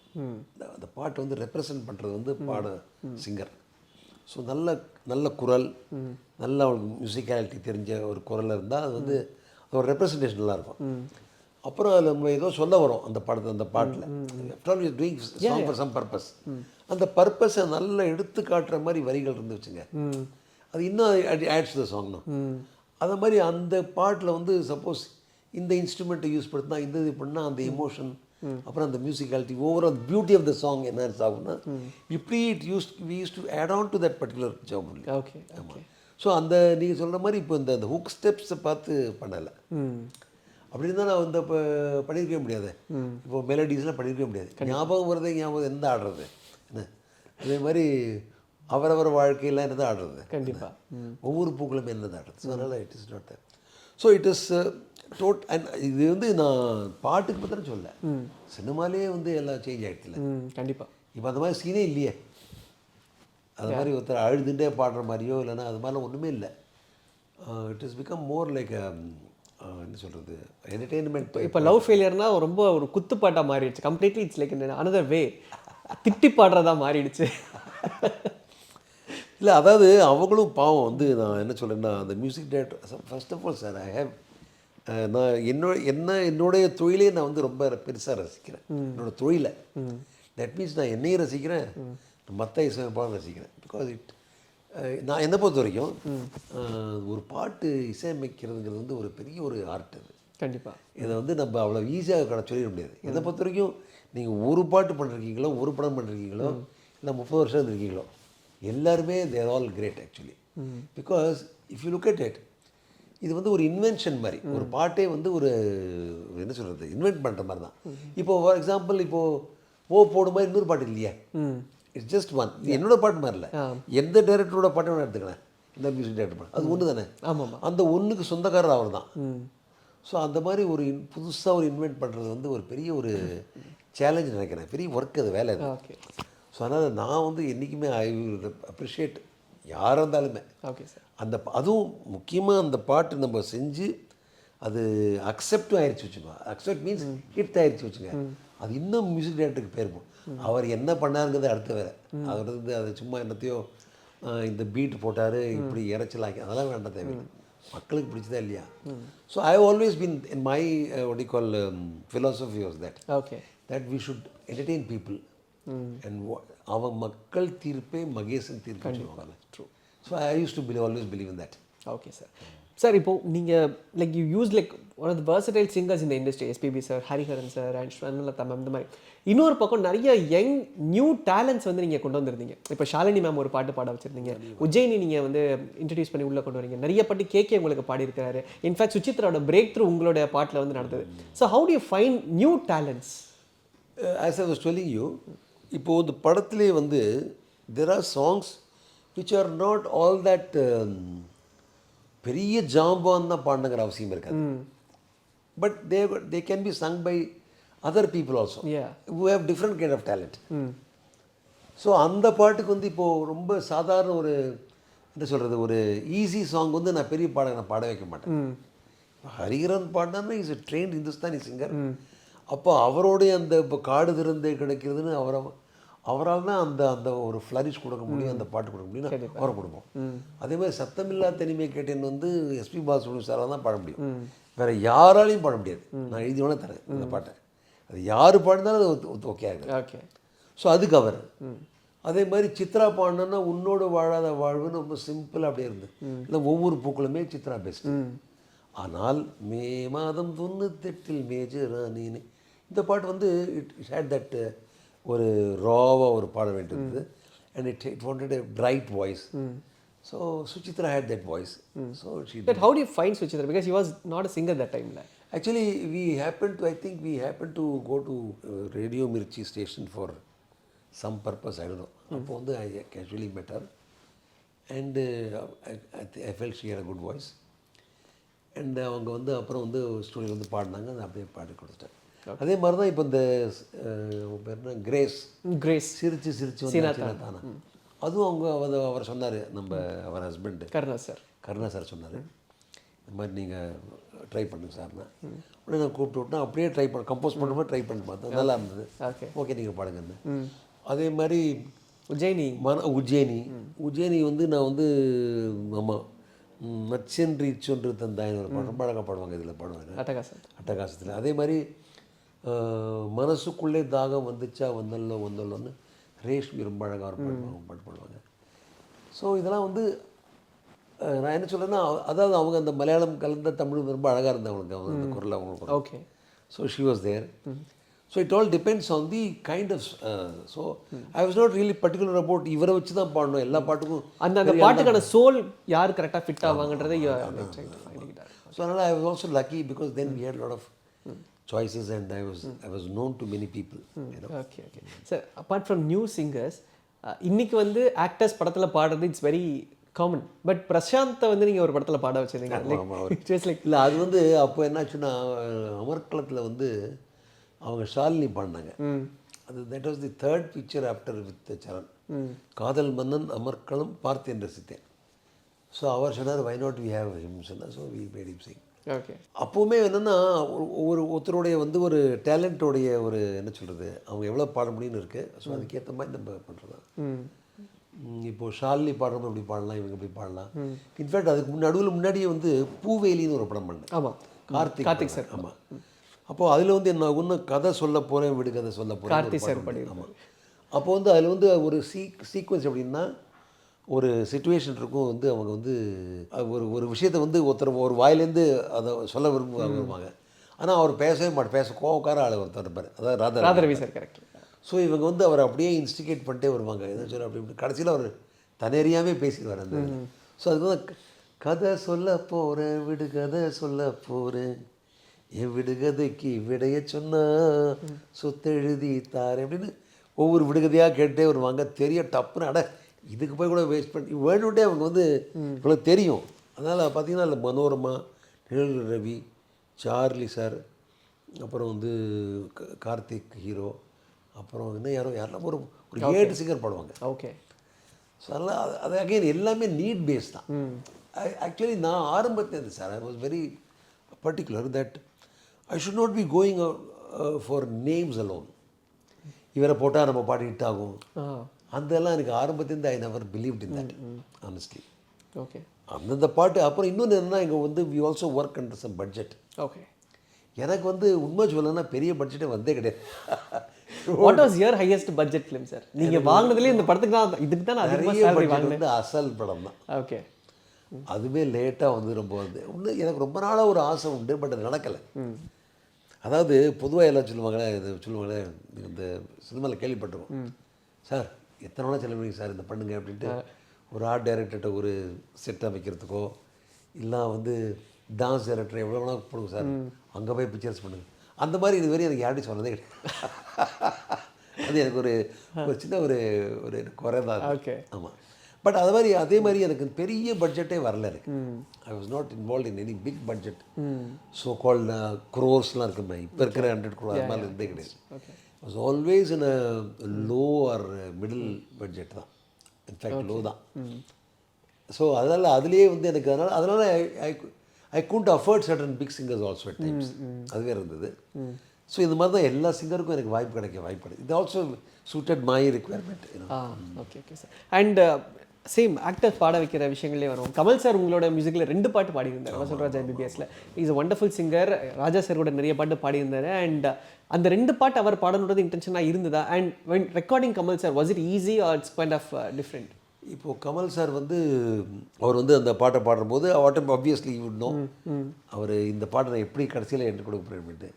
Speaker 2: அந்த பாட்டை வந்து ரெப்ரசன்ட் பண்ணுறது வந்து சிங்கர். ஸோ நல்ல குரல், நல்ல அவங்களுக்கு மியூசிக்காலிட்டி தெரிஞ்ச ஒரு குரல் இருந்தால் அது வந்து ஒரு ரெப்ரசன்டேஷன் நல்லாயிருக்கும். அப்புறம் அதில் நம்ம ஏதோ சொல்ல வரும் அந்த பாட்டில் doing song for some purpose. அந்த பர்பஸை நல்லா எடுத்து காட்டுற மாதிரி வரிகள் இருந்து வச்சுங்க, அது இன்னும் ஆட்ஸ் த சாங்னா. அது மாதிரி அந்த பாட்டில் வந்து சப்போஸ் இந்த இன்ஸ்ட்ருமெண்ட்டை யூஸ் படுத்தினா, இந்த இது பண்ணால் அந்த எமோஷன், அப்புறம் அந்த musicality, overall beauty of the song என்ன ஆகும்னா இப்படி we use to add on to that particular job.
Speaker 1: Okay
Speaker 2: ஆமாம். ஸோ அந்த நீங்கள் சொல்கிற மாதிரி இப்போ இந்த ஹுக் ஸ்டெப்ஸை பார்த்து பண்ணலை. அப்படி இருந்தால் நான் வந்து இப்போ பண்ணியிருக்கவே முடியாது. இப்போ மெலடிஸ்லாம் பண்ணியிருக்கவே முடியாது. ஞாபகம் எந்த ஆடுறது என்ன, அதே மாதிரி அவரவர் வாழ்க்கையெல்லாம் என்னதான் ஆடுறது,
Speaker 1: கண்டிப்பாக
Speaker 2: ஒவ்வொரு பூக்களுமே என்னதான் ஆடுறது. ஸோ அதனால் it is not that. So it is and இது வந்து நான் பாட்டுக்கு பத்திரம் சொல்ல, சினிமாலே வந்து எல்லாம் சேஞ்ச் ஆகிடுச்சுல.
Speaker 1: கண்டிப்பாக
Speaker 2: இப்போ அந்த மாதிரி சீனே இல்லையே. அது மாதிரி ஒருத்தர் அழுதுண்டே பாடுற மாதிரியோ இல்லைன்னா அது மாதிரிலாம் ஒன்றுமே இல்லை. It is become more like என்ன சொல்கிறது என்டர்டெயின்மெண்ட்.
Speaker 1: இப்போ லவ் ஃபெயிலியர்னா ரொம்ப ஒரு குத்துப்பாட்டாக மாறிடுச்சு completely. It's like another way, திட்டி பாடுறதா மாறிடுச்சு.
Speaker 2: இல்லை அதாவது அவங்களும் பாவம் வந்து நான் என்ன சொல்கிறேன்னா அந்த music director first of all sir I have நான் என்னுடைய தொழிலே நான் வந்து ரொம்ப பெருசாக ரசிக்கிறேன். என்னோடய தொழிலை தட் மீன்ஸ் நான் என்னையும் ரசிக்கிறேன், மற்ற இசையமைப்பாளரும் ரசிக்கிறேன். பிகாஸ் நான் என்னை பொறுத்த வரைக்கும் ஒரு பாட்டு இசையமைக்கிறதுங்கிறது வந்து ஒரு பெரிய ஒரு ஆர்ட். அது
Speaker 1: கண்டிப்பாக
Speaker 2: இதை வந்து நம்ம அவ்வளோ ஈஸியாக சொல்லிட முடியாது. என்னை பொறுத்த வரைக்கும் நீங்கள் ஒரு பாட்டு பண்ணிருக்கீங்களோ, ஒரு படம் பண்ணிருக்கீங்களோ, இல்லை 30 வருஷம் இருந்திருக்கீங்களோ, எல்லாருமே they're all great actually. Because if you look at it, இது வந்து ஒரு இன்வென்ஷன் மாதிரி. ஒரு பாட்டே வந்து ஒரு என்ன சொல்கிறது இன்வென்ட் பண்ணுற மாதிரி தான். இப்போது ஃபார் எக்ஸாம்பிள் இப்போது போடும் மாதிரி இன்னொரு பாட்டு இல்லையா, இட்ஸ் ஜஸ்ட் ஒன். என்னோட பாட்டு மாதிரி இல்லை, எந்த டைரக்டரோட பாட்டை வேணா எடுத்துக்கலாம், இந்த மியூசிக் டைரக்டர் பாட்டு அது ஒன்று தானே.
Speaker 1: ஆமாம்,
Speaker 2: அந்த ஒன்றுக்கு சொந்தக்காரர் அவர் தான். ஸோ அந்த மாதிரி ஒரு புதுசாக ஒரு இன்வென்ட் பண்ணுறது வந்து ஒரு பெரிய ஒரு சேலஞ்ச் நினைக்கிறேன், பெரிய ஒர்க் அது, வேலை அது.
Speaker 1: ஓகே.
Speaker 2: ஸோ அதனால் நான் வந்து என்றைக்குமே ஐ வில் அப்ரிஷியேட் யாராக இருந்தாலுமே.
Speaker 1: Okay sir.
Speaker 2: அதுவும் முக்கியமாக அந்த பாட்டு நம்ம செஞ்சு அது அக்செப்டும் ஆயிடுச்சு வச்சுக்கோ. அக்செப்ட் மீன்ஸ் ஹிட் ஆயிடுச்சு வச்சுங்க, அது இன்னும் மியூசிக் டைரக்டருக்கு போயிருக்கும். அவர் என்ன பண்ணாருங்கிறது அடுத்த வேறு. அவர் வந்து அது சும்மா என்னத்தையோ இந்த பீட் போட்டார் இப்படி இறைச்சலாக்கி அதெல்லாம் வேண்டாம், தேவையில்லை. மக்களுக்கு பிடிச்சதா இல்லையா. So I always been in my what you call philosophy was that we should entertain people and அவன் மக்கள் தீர்ப்பே மகேசன் தீர்ப்பு சொல்லுவாங்க. True. So I use to always believe in that.
Speaker 1: Okay sir. Sir இப்போது நீங்கள் like you use like one of the versatile singers in the industry, SPB sir, Hariharan sir and Swarnalatha ma'am, இந்த மாதிரி இன்னொரு பக்கம் நிறைய யங் நியூ டேலண்ட்ஸ் வந்து நீங்கள் கொண்டு வந்திருந்தீங்க. இப்போ ஷாலினி மேம் ஒரு பாட்டு பாட வச்சுருந்தீங்க, உஜ்ஜயினி நீங்கள் வந்து இன்ட்ரடியூஸ் பண்ணி உள்ளே கொண்டு வரீங்க, நிறைய பாட்டு கேகே உங்களுக்கு பாடியிருக்கிறாரு. இன்ஃபேக்ட் சுசித்ராவோட பிரேக் த்ரூ உங்களோட பாட்டில் வந்து நடந்தது. So how do you find new talents?
Speaker 2: As I was telling you, இப்போது இந்த படத்திலே வந்து there are songs which are not all that பெரிய ஜாம்பான் தான் பாடணுங்கிற அவசியம் இருக்காது. But they can be sung by other people also who have different kind of talent. So அந்த பாட்டுக்கு வந்து இப்போது ரொம்ப சாதாரண ஒரு என்ன சொல்கிறது ஒரு ஈஸி சாங் வந்து நான் பெரிய நான் பாட வைக்க மாட்டேன். ஹரிஹரன் பாடினா is a trained Hindustani singer. அப்போ அவரோடைய அந்த இப்போ காடு திறந்தே கிடைக்கிறதுன்னு அவரால் தான் அந்த ஒரு ஃப்ளரிஷ் கொடுக்க முடியும், அந்த பாட்டு கொடுக்க முடியும், அவரை கொடுப்போம். அதே மாதிரி சத்தமில்லா தனிமை கேட்டேன்னு வந்து எஸ்பி பாலசுப்ரமணியம் சாரால் தான் பாட முடியும், வேறு யாராலையும் பாட முடியாது. நான் எழுதி வேணா தரேன் அந்த பாட்டை, அது யார் பாடினாலும் அது ஓகே ஆகுது.
Speaker 1: ஓகே.
Speaker 2: ஸோ அதுக்கு அவர் அதே மாதிரி சித்ரா பாடினா உன்னோடு வாழாத வாழ்வுன்னு ரொம்ப சிம்பிளாக அப்படியே இருந்து இல்லை ஒவ்வொரு பூக்களுமே சித்ரா பெஸ்ட். ஆனால் மே மாதம் 98 மேஜர் ராணின்னு இந்த பாட்டு வந்து இட் ஹேட் தட் ஒரு ராவாக ஒரு பாட வேண்டியிருந்தது. And it wanted a bright voice. So Suchitra had that voice. So she
Speaker 1: but how do you find Suchitra because he was not a singer that டைம்ல?
Speaker 2: Actually I think we happened to go to Radio Mirchi station for some purpose, I don't know. அப்போ வந்து I casually met her and I felt she had a good voice. And அவங்க வந்து அப்புறம் வந்து ஸ்டூடியோவில் வந்து பாடினாங்க, அதை அப்படியே பாடி கொடுத்துட்டேன். அதே மாதிரி தான் இப்போ இந்த பேர் என்ன கிரேஸ் சிரிச்சு வந்து தானே அதுவும் அவர் சொன்னார், நம்ம அவர் ஹஸ்பண்டு கருணா சார் சொன்னார், இந்த மாதிரி நீங்கள் ட்ரை பண்ணுங்க சார்னா. உடனே நான் கூப்பிட்டு விட்டேன், அப்படியே கம்போஸ் பண்ணும்போது ட்ரை பண்ணி பார்த்தேன், நல்லா இருந்தது. ஓகே நீங்கள் பாடுங்கன்னு. அதே மாதிரி உஜ்ஜயினி வந்து நான் வந்து ஆமாம் மச்சென்று இச்சொன்று தந்தாயின்னு ஒரு பாடம் ரொம்ப அழகாக பாடுவாங்க, இதில் பாடுவாங்க அட்டகாசத்தில். அதே மாதிரி மனசுக்குள்ளே தாகம் வந்துச்சா வந்தல்லோன்னு ரேஷ்மி ரொம்ப அழகாக ஒரு பாட்டு பாடுவாங்க. ஸோ இதெல்லாம் வந்து நான் என்ன சொல்கிறேன்னா, அதாவது அவங்க அந்த மலையாளம் கலந்த தமிழ் ரொம்ப அழகாக இருந்தவங்களுக்கு அவங்க அந்த குரல் அவங்களுக்கு. Okay. So she was there. So it all depends on the kind of. So I was not really particular about இவரை வச்சு தான் பாடணும் எல்லா பாட்டுக்கும்.
Speaker 1: அந்த பாட்டுக்கான சோல் யார் கரெக்டாக ஃபிட் ஆவாங்கன்றதை.
Speaker 2: ஸோ அதனால் I was also lucky because then we had lot of choices and I was known to many people.
Speaker 1: Okay. Sir, apart from new singers, இன்னைக்கு வந்து ஆக்டர்ஸ் படத்தில் பாடுறது இட்ஸ் வெரி காமன். பட் பிரசாந்தை வந்து நீங்கள் ஒரு படத்தில் பாட வச்சிருந்தீங்க. லைக்
Speaker 2: இல்லை அது வந்து அப்போ என்னாச்சுன்னா அமர்க்களத்தில் வந்து அவங்க ஷாலினி பாடினாங்க. அது that was the third picture after with Saran. Kadhal Mannan Amarkalam Parthen Rasithen. So அவர் சொன்னார் why not we have him சொன்னார். So we made him sing.
Speaker 1: Okay.
Speaker 2: அப்போவுமே என்னென்னா ஒருத்தருடைய வந்து ஒரு டேலண்ட்டோடைய ஒரு என்ன சொல்கிறது, அவங்க எவ்வளோ பாட முடியும்னு இருக்குது. ஸோ அதுக்கேற்ற மாதிரி நம்ம பண்ணுறது தான். இப்போது ஷாலினி பாடுறவங்க இப்படி பாடலாம், இவங்க இப்படி பாடலாம். இன்ஃபேக்ட் அதுக்கு முன்னாடியே வந்து பூவேலின்னு ஒரு படம் பண்ணேன்.
Speaker 1: ஆமாம்,
Speaker 2: கார்த்திக் சார். ஆமாம். அப்போது அதில் வந்து என்ன இன்னும் கதை சொல்ல போகிறேன், விடு கதை சொல்ல போகிறேன்.
Speaker 1: கார்த்திக் சார் படி.
Speaker 2: ஆமாம். அப்போ வந்து அதில் வந்து ஒரு சீக்வன்ஸ் எப்படின்னா, ஒரு சிச்சுவேஷன் இருக்கும் வந்து அவங்க வந்து ஒரு விஷயத்தை வந்து ஒரு வாயிலேருந்து அதை சொல்ல விரும்புவாங்க. ஆனால் அவர் பேசவே மாட்டார். பேச கோவக்கார ஆள் ஒருத்தர் இருப்பார். அதாவது
Speaker 1: ராதாரவி சார். கரெக்ட்.
Speaker 2: ஸோ இவங்க வந்து அவரை அப்படியே இன்ஸ்டிகேட் பண்ணிட்டே வருவாங்க. எதை சொல்ல அப்படி கடைசியில் அவர் தன்னறியாமே பேசிடுவார் அந்த. ஸோ அதுக்கு வந்து கதை சொல்ல போகிறேன், விடு கதை சொல்ல போகிறேன், என் விடுகதைக்கு விடைய சொன்னா சொத்தெழுதி தாரேன் அப்படின்னு ஒவ்வொரு விடுகதையாக கேட்டே வருவாங்க. தெரிய டப்புன்னு அட இதுக்கு போய் கூட வேஸ்ட் பண்ணி வேணும்ட்டே அவங்க வந்து இவ்வளோ தெரியும். அதனால் பார்த்திங்கன்னா அதில் மனோரமா, நிழல் ரவி, சார்லி சார், அப்புறம் வந்து கார்த்திக் ஹீரோ, அப்புறம் இன்னும் யாரெல்லாம் ஒரு 7 சிங்கர் பாடுவாங்க.
Speaker 1: ஓகே.
Speaker 2: ஸோ அதெல்லாம் அது அகைன் எல்லாமே நீட் பேஸ் தான். ஆக்சுவலி நான் ஆரம்பத்தில் sir I was very particular that I should not be going for names alone. இவரை போட்டால் நம்ம பாட்டு ஹிட் ஆகும், அதெல்லாம் எனக்கு ஆரம்பத்திலேருந்து I never believed in that honestly.
Speaker 1: Okay.
Speaker 2: அந்தந்த பாட்டு அப்புறம் இன்னொன்று என்னென்னா, இங்கே வந்து we also work under some budget.
Speaker 1: Okay.
Speaker 2: எனக்கு வந்து உண்மை சொல்லணும்னா பெரிய பட்ஜெட்டே வந்தே கிடையாது.
Speaker 1: What was your highest budget film sir? நீங்கள் வாங்கினதுலேயே இந்த படத்துக்கு தான், இதுக்கு தான் அதிகமாக சேலரி வாங்கினேன்.
Speaker 2: வந்து அசல் படம் தான்.
Speaker 1: ஓகே.
Speaker 2: அதுவே லேட்டாக வந்து ரொம்ப வந்து இன்னும் எனக்கு ரொம்ப நாளாக ஒரு ஆசை உண்டு, பட் அது நடக்கலை. அதாவது பொதுவாக எல்லாம் சொல்லுவாங்களே, இது சொல்லுவாங்களே, இந்த சினிமாவில் கேள்விப்பட்டிருக்கோம், சார் எத்தனை நாளாக செலவழிங்க சார் இந்த பண்ணுங்க அப்படின்ட்டு ஒரு ஆர்ட் டைரக்டர்கிட்ட ஒரு செட் அமைக்கிறதுக்கோ, இல்லை வந்து டான்ஸ் டைரக்டர் எவ்வளோ வேணால் போடுங்க சார், அங்கே போய் பிக்சர்ஸ் பண்ணுங்க, அந்த மாதிரி இது வரையும் எனக்கு யார்ட்டையும் சொன்னதே கிடையாது. அது எனக்கு ஒரு சின்ன ஒரு குறை தான்.
Speaker 1: ஓகே.
Speaker 2: ஆமாம். பட் அதே மாதிரி எனக்கு பெரிய பட்ஜெட்டே வரல. எனக்கு I was not involve in any big budget. So called க்ரோர்ஸ்லாம் இருக்குமே, இப்போ இருக்கிற 100 crore அது மாதிரி இருந்தே கிடையாது. Was always in a low or middle budget தான். இன்ஃபேக்ட் லோ தான். ஸோ அதனால் அதுலேயே வந்து எனக்கு அதனால் I couldn't afford certain big singers also at times. அதுவே இருந்தது. ஸோ இந்த மாதிரி தான் எல்லா சிங்கருக்கும் எனக்கு வாய்ப்பு கிடையாது. இது also suited my requirement.
Speaker 1: Okay. Okay sir. And same actor பாட வைக்கிற விஷயங்களே வரும். கமல் சார் உங்களோட மியூசிக்கில் 2 பாட்டு பாடியிருந்தார் வசல்ராஜ் MBBSல. Is a wonderful singer. Raja sir கூட நிறைய பாட்டு பாடியிருந்தார். அண்ட் அந்த 2 பாட்டு அவர் பாடணுன்றது இன்டென்ஷனாக இருந்ததா? And when recording Kamal sir, was it easy or it's kind of different?
Speaker 2: இப்போது கமல் சார் வந்து அவர் வந்து அந்த பாட்டை பாடும்போது ஆப்வியஸ்லி யூ நோ அவர் இந்த பாட்டை நான் எப்படி கடைசியில் என்ட்ரு கொடுக்க போகிறேன்ட்டு.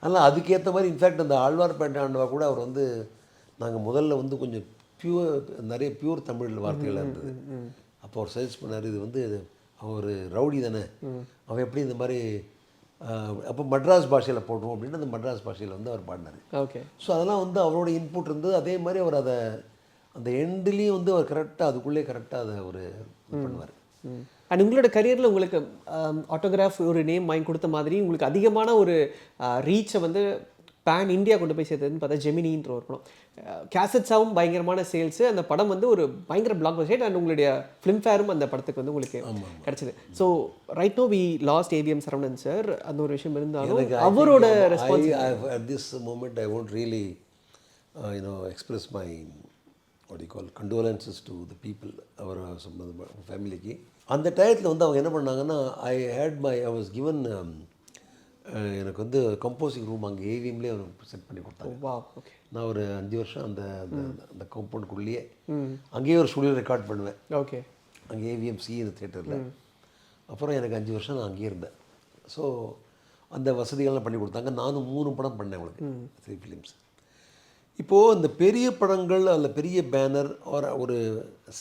Speaker 2: அதனால் அதுக்கேற்ற மாதிரி இன்ஃபேக்ட் அந்த ஆழ்வார்பேட்டை ஆண்டவா கூட அவர் வந்து நாங்கள் முதல்ல வந்து கொஞ்சம் நிறைய பியூர் தமிழ் வார்த்தைகள் இருந்தது. அப்போ அவர் சஜஸ்ட் பண்ணார், இது வந்து அவன் ஒரு ரவுடி தானே, அவன் எப்படி இந்த மாதிரி அப்போ மட்ராஸ் பாஷையில் போடுவோம் அப்படின்னு அந்த மட்ராஸ் பாஷையில் வந்து அவர் பாடினார்.
Speaker 1: ஓகே.
Speaker 2: ஸோ அதெல்லாம் வந்து அவரோட இன்புட் இருந்தது. அதே மாதிரி அவர் அதை அந்த எண்ட்லேயும் வந்து அவர் கரெக்டாக அதுக்குள்ளே கரெக்டாக அதை ஒரு பண்ணுவார்.
Speaker 1: அண்ட் உங்களோட கரியரில் உங்களுக்கு ஆட்டோகிராஃப் ஒரு நேம் வாங்கி கொடுத்த மாதிரி உங்களுக்கு அதிகமான ஒரு ரீச்சை வந்து பேன் இந்தியா கொண்டு போய் சேர்த்ததுன்னு பார்த்தா ஜெமினின்ற ஒரு படம். கேசட்ஸாகவும் பயங்கரமான சேல்ஸு. அந்த படம் வந்து ஒரு பயங்கர பிளாக் பஸ்டர். அண்ட் உங்களுடைய ஃபிலிம்ஃபேரும் அந்த படத்துக்கு வந்து உங்களுக்கு கிடச்சிது. So right now we lost ABM Saravanan sir. அந்த ஒரு விஷயம் இருந்தாலும் அவரோட response
Speaker 2: at this moment I won't really express my condolences to the people, our ஃபேமிலிக்கு. அந்த டயத்தில் வந்து அவங்க என்ன பண்ணாங்கன்னா, I was given எனக்கு வந்து கம்போசிங் ரூம் அங்கே ஏவிஎம்லேயே அவர் செட் பண்ணி கொடுத்தாங்க. நான் ஒரு 5 வருஷம் அந்த காம்பவுண்டுக்குள்ளேயே அங்கேயே ஒரு ஸ்டுடியோ ரெக்கார்ட் பண்ணுவேன்.
Speaker 1: ஓகே.
Speaker 2: அங்கே AVM தியேட்டரில். அப்புறம் எனக்கு 5 வருஷம் நான் அங்கேயே இருந்தேன். ஸோ அந்த வசதிகள்லாம் பண்ணி கொடுத்தாங்க. நானும் 3 படம் பண்ணேன் அவங்களுக்கு, 3 ஃபிலிம்ஸ். இப்போது இந்த பெரிய படங்கள் அதில் பெரிய பேனர் ஒரு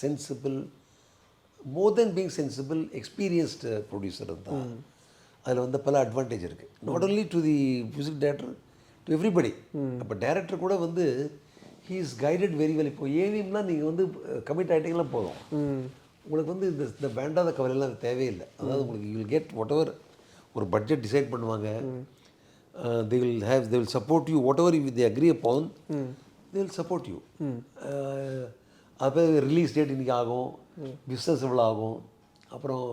Speaker 2: சென்சிபிள், மோர் தென் பீங் சென்சிபிள், எக்ஸ்பீரியன்ஸ்டு ப்ரொடியூசர் தான். அதில் வந்து பல அட்வான்டேஜ் இருக்குது. Not only to the music director, to everybody. அப்போ டைரக்டர் கூட வந்து he is guided very well. இப்போ ஏவிஎம்லாம் நீங்கள் வந்து கமிட் ஆகிட்டீங்களா போதும், உங்களுக்கு வந்து இந்த வேண்டாத கவலையெல்லாம் தேவையில்லை. அதாவது உங்களுக்கு you will get what ever, ஒரு பட்ஜெட் டிசைட் பண்ணுவாங்க, they will support you whatever they agree upon, they will support you. அப்போ ரிலீஸ் டேட் இன்றைக்கி ஆகும், பிஸ்னஸ் எவ்வளோ ஆகும், அப்புறம்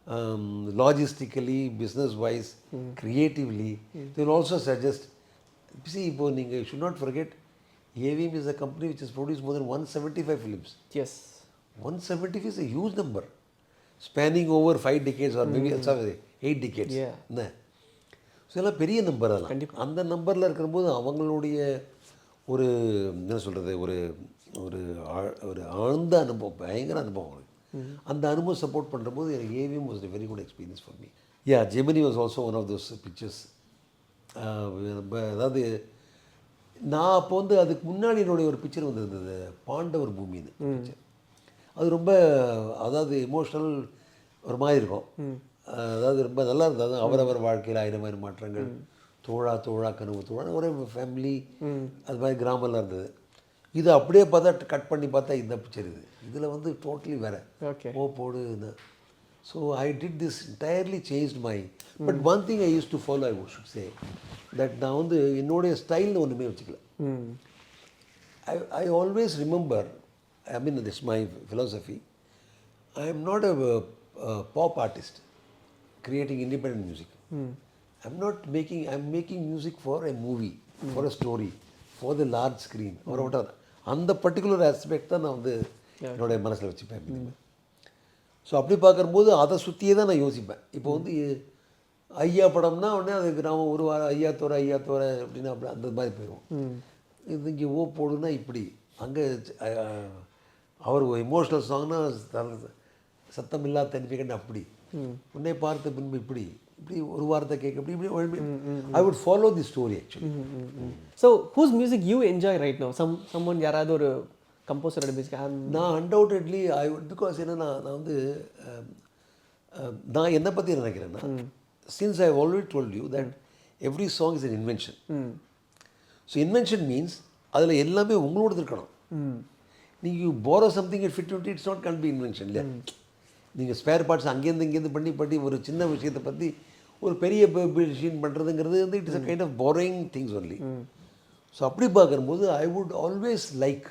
Speaker 2: logistically, business-wise, creatively. They will also suggest. See, you should not forget, AVM is a company which has produced more than 175 films.
Speaker 1: Yes.
Speaker 2: 175 is a huge number, spanning over 5 decades or maybe 8 decades.
Speaker 1: Yeah.
Speaker 2: என்ன so எல்லாம் பெரிய number அதெல்லாம். அந்த நம்பரில் இருக்கிறபோது அவங்களுடைய ஒரு என்ன சொல்கிறது, ஒரு ஒரு ஒரு ஆழ்ந்த அனுபவம், பயங்கர அனுபவம் அவங்களுக்கு. அந்த அனுபவம் சப்போர்ட் பண்ணுறபோது எனக்கு AVM was a very good experience for me. Yeah, Gemini was also one of those pictures. அதாவது நான் அப்போ வந்து அதுக்கு முன்னாடி என்னுடைய ஒரு பிக்சர் வந்திருந்தது, பாண்டவர் பூமின்னு பிக்சர். அது ரொம்ப அதாவது எமோஷ்னல் ஒரு மாதிரி இருக்கும். அதாவது ரொம்ப நல்லா இருந்தது. அவரவர் வாழ்க்கையில் 1000 மாற்றங்கள், தோழா தோழா கனவு தோழா, ஒரே ஃபேமிலி, அது மாதிரி கிராமம்லாம் இருந்தது. இது அப்படியே பார்த்தா கட் பண்ணி பார்த்தா இந்த பிக்சர் இதில் வந்து டோட்டலி வேறு. போடு. So I did this entirely change my. But one thing I use to follow, I should say that நான் வந்து என்னுடைய ஸ்டைலில் ஒன்றுமே வச்சுக்கல. I always remember, I mean, this is my philosophy. I am not a pop artist creating independent music. I'm making music for a movie, for a story, for the large screen, or whatever. அந்த particular aspect தான் நான் வந்து என்னுடைய மனசில் வச்சுப்பேன். So அப்படி பார்க்கும்போது அதை சுற்றியே தான் நான் யோசிப்பேன். இப்போ வந்து ஐயா படம்னா உடனே அதுக்கு நான் ஒரு வாரம் ஐயா தோற அப்படின்னு அப்படி அந்த மாதிரி போயிடுவோம். இது இங்கே போடுன்னா இப்படி, அங்கே அவர் எமோஷ்னல் சாங்னா சத்தம் இல்லாத தனிப்பிக்கன்னு அப்படி, உன்னை பார்த்த பின்பு இப்படி ஒரு வாரத்தை கேட்க இப்படி I would follow the story actually.
Speaker 1: So whose music you enjoy right now? சம்மன் யாராவது ஒரு கம்போசரோட மியூசிக்?
Speaker 2: நான் அன்டவுட்டட்லி ஐ வுட், பிகாஸ் என்னன்னா நான் வந்து நான் என்னை பற்றி நினைக்கிறேன்னா, since I already told you that every song is an invention. So invention means அதில் எல்லாமே உங்களோடது இருக்கணும். நீங்கள் borrow something it fit it's not can be invention. இல்லை, நீங்கள் ஸ்பேர் பார்ட்ஸ் அங்கேருந்து பண்ணி ஒரு சின்ன விஷயத்தை பற்றி ஒரு பெரிய மிஷின் பண்ணுறதுங்கிறது வந்து it is a kind of boring things only. So அப்படி பார்க்கும்போது I would always like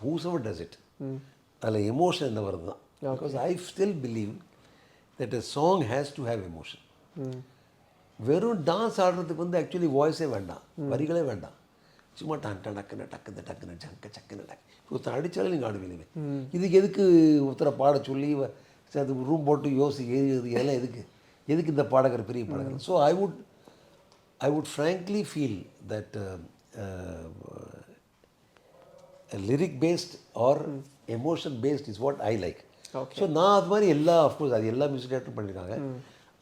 Speaker 2: whose ever does it, அதில் எமோஷன் என்ன வருது தான். Because I still believe that a song has to have emotion. வெறும் டான்ஸ் ஆடுறதுக்கு வந்து ஆக்சுவலி வாய்ஸே வேண்டாம், வரிகளே வேண்டாம், சும்மா டக்குன்னு சக்குன்னு ஒருத்தர் அடித்தாலும் நீங்கள் ஆடுவீங்க. இதுக்கு எதுக்கு ஒருத்தரை பாட சொல்லி அது ரூம் போட்டு இதெல்லாம் எதுக்கு இந்த பாடகர் பெரிய பாடகர்? So I would frankly feel that lyric based or emotion based is what I like. So நான் அது மாதிரி அஃப்கோர்ஸ் அது எல்லா மியூசிக் டேரக்டரும் பண்ணியிருக்காங்க.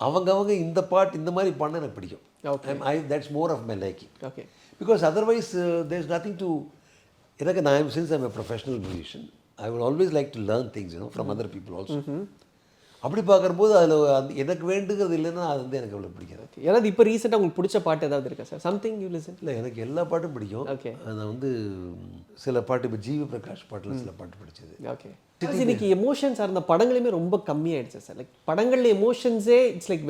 Speaker 2: அவங்க இந்த பாட்டு இந்த மாதிரி பாடினா எனக்கு பிடிக்கும். That's more of my liking.
Speaker 1: Okay.
Speaker 2: Because otherwise there's nothing to, since I'm a professional musician, I would always like to learn things, from other people also. அப்படி பார்க்கும்போது அதில் எனக்கு வேண்டுகிறது இல்லைன்னா அது வந்து எனக்கு அவ்வளோ பிடிக்காது.
Speaker 1: ஏதாவது இப்போ ரீசெண்டாக உங்களுக்கு பிடிச்ச பாட்டு ஏதாவது இருக்கா சார்? Something you listen?
Speaker 2: இல்லை, எனக்கு எல்லா பாட்டும் பிடிக்கும்.
Speaker 1: ஓகே.
Speaker 2: நான் வந்து சில பாட்டு இப்போ ஜிவி பிரகாஷ் பாட்டில் சில பாட்டு பிடிச்சது.
Speaker 1: ஓகே. இன்னைக்கு எமோஷன்ஸ் சார்ந்த படங்களுமே ரொம்ப கம்மியாயிடுச்சு சார். லைக் படங்களில் எமோஷன்ஸே இட்ஸ் லைக்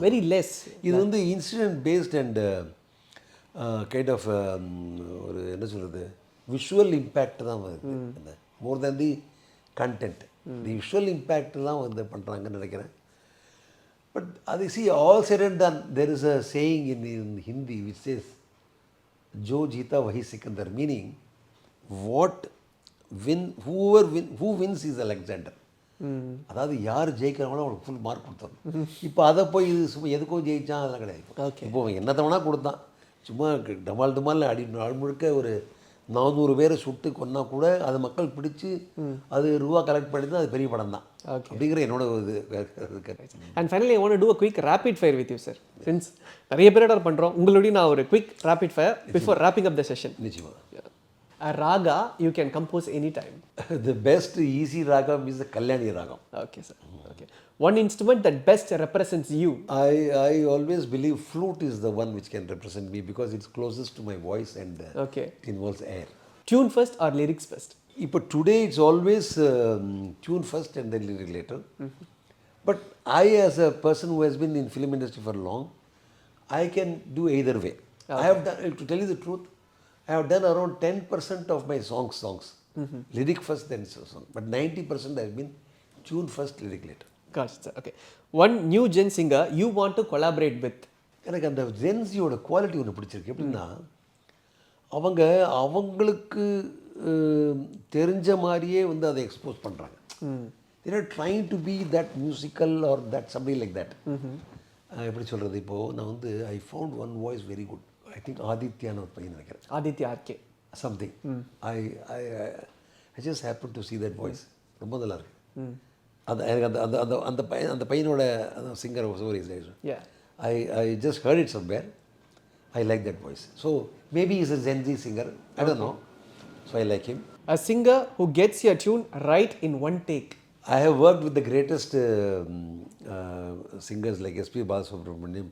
Speaker 1: வெரி லெஸ்.
Speaker 2: இது வந்து incident based and kind of ஒரு என்ன சொல்கிறது, விஷுவல் இம்பேக்ட் தான் வருது, more than the content. The visual impact தான் வந்து பண்ணுறாங்கன்னு நினைக்கிறேன். பட் அது all said and done, there is a saying in Hindi which says jo jeeta wahi sikandar, meaning who wins is Alexander. அதாவது யார் ஜெயிக்கிறாங்களோ அவனுக்கு ஃபுல் மார்க் கொடுத்தோம். இப்போ அதை போய் இது சும்மா எதுக்கோ ஜெயிச்சான் அதெல்லாம் கிடையாது. இப்போ என்னத்தை வேணால் கொடுத்தான், சும்மா டமால் நாள் முழுக்க ஒரு 400 பேரை சுட்டு கொன்னா கூட அது மக்கள் பிடிச்சி அது ரூபா கலெக்ட் பண்ணி தான் அது பெரிய படம் தான் அப்படிங்கிற என்னோட இது.
Speaker 1: And finally I want to to a quick rapid fire with you sir. Since நிறைய பேரோட பண்ணுறோம், உங்களுடைய நான் ஒரு quick rapid fire before wrapping up the session.
Speaker 2: நிச்சயமா.
Speaker 1: A raga you can compose anytime.
Speaker 2: The best easy ragam is the Kalyani ragam.
Speaker 1: Okay sir. Okay. One instrument that best represents you.
Speaker 2: I always believe flute is the one which can represent me because it's closest to my voice and it involves air.
Speaker 1: Tune first or lyrics first?
Speaker 2: But today it's always tune first and then lyric later. But I, as a person who has been in film industry for long, I can do either way. I have done, to tell you the truth, I have done around 10% of my songs. Lyric first then song. But 90% has been tune first, lyric later.
Speaker 1: Gosh, sir. Okay. One new gen singer you want to collaborate with.
Speaker 2: எனக்கு அந்த ஜென்ஸியோட quality ஒன்று பிடிச்சிருக்கு. எப்படின்னா அவங்க அவங்களுக்கு தெரிஞ்ச மாதிரியே வந்து அதை எக்ஸ்போஸ் பண்ணுறாங்க. There are trying to be that musical or that something like that. எப்படி சொல்கிறது, இப்போது நான் வந்து I found one voice very good. I think ஆதித்யான்னு ஒரு பையன் நினைக்கிறேன்,
Speaker 1: Aditya R K
Speaker 2: something. I I I just happen to see that voice. ரொம்ப நல்லா இருக்கு. அந்த எனக்கு அந்த அந்த அந்த அந்த பையனோட singer stories I just heard it somewhere. I like that voice. So maybe he's a Gen Z singer. I don't know. So I like him.
Speaker 1: A singer who gets your tune right in one take.
Speaker 2: I have worked with the greatest singers like S.P. Balasubramaniam,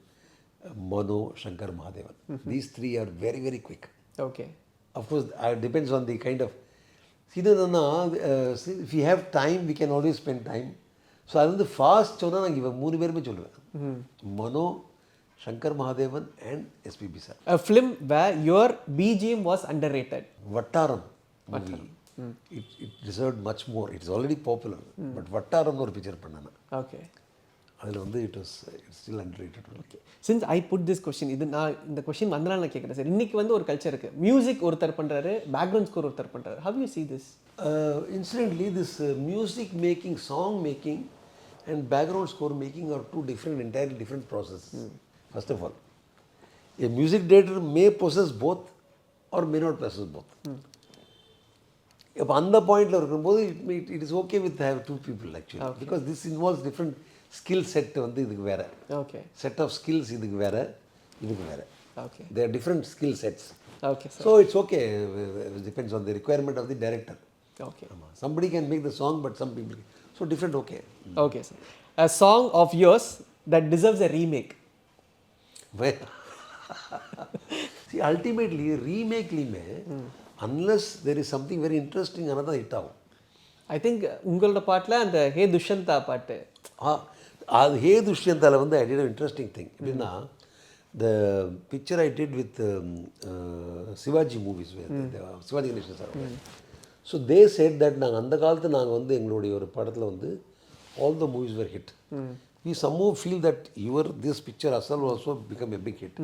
Speaker 2: Mano, Shankar Mahadevan. These three are very, very quick.
Speaker 1: Okay.
Speaker 2: Of course, it depends on the kind of... if we have time, we can always spend time. So அது வந்து first சொன்னால் நான் இவன் 3 பேருமே சொல்லுவேன். Mano, Shankar Mahadevan and S P B sir.
Speaker 1: A film where your BGM was underrated.
Speaker 2: வட்டாரம் movie. It deserved much more. It is already popular. But வட்டாரம்னு ஒரு picture பண்ணேன்.
Speaker 1: Okay.
Speaker 2: அதில் வந்து it's still underrated.
Speaker 1: Okay. Since I put this question, இது நான் இந்த question வந்தனால நான் கேட்குறேன் சார். இன்றைக்கி வந்து ஒரு கல்ச்சர் இருக்குது, மியூசிக் ஒருத்தர் பண்ணுறாரு, பேக்ரவுண்ட் ஸ்கோர் ஒருத்தர் பண்ணுறாரு. How do you see this?
Speaker 2: Incidentally, this music making, song making and background score making are two different, entirely different processes. First of all, a music director may possess both or may not possess both. If on the point it is okay with have two people actually, because this involves different skill set.
Speaker 1: Okay.
Speaker 2: Set of skills idukku vera.
Speaker 1: Okay.
Speaker 2: They are different skill sets.
Speaker 1: Okay, sir.
Speaker 2: So it's okay. It depends on the requirement of the director.
Speaker 1: Okay.
Speaker 2: Somebody can make the song, but some people... So different, okay.
Speaker 1: Okay, sir. A song of yours that deserves a remake.
Speaker 2: Well, see, ultimately, remake unless there is something very interesting, another hit out.
Speaker 1: I think உங்களோட பாட்டில் அந்த ஹே துஷ்யந்தா பாட்டு,
Speaker 2: அது ஹே துஷ்யந்தாவில் வந்து I did an interesting thing. எப்படின்னா, the picture I did with Shivaji movies, Shivaji Ganesan sir. So they said that நாங்கள் அந்த காலத்தில் நாங்கள் வந்து எங்களுடைய ஒரு படத்தில் வந்து all the movies were hit. We somehow feel that this picture as well also become a big hit.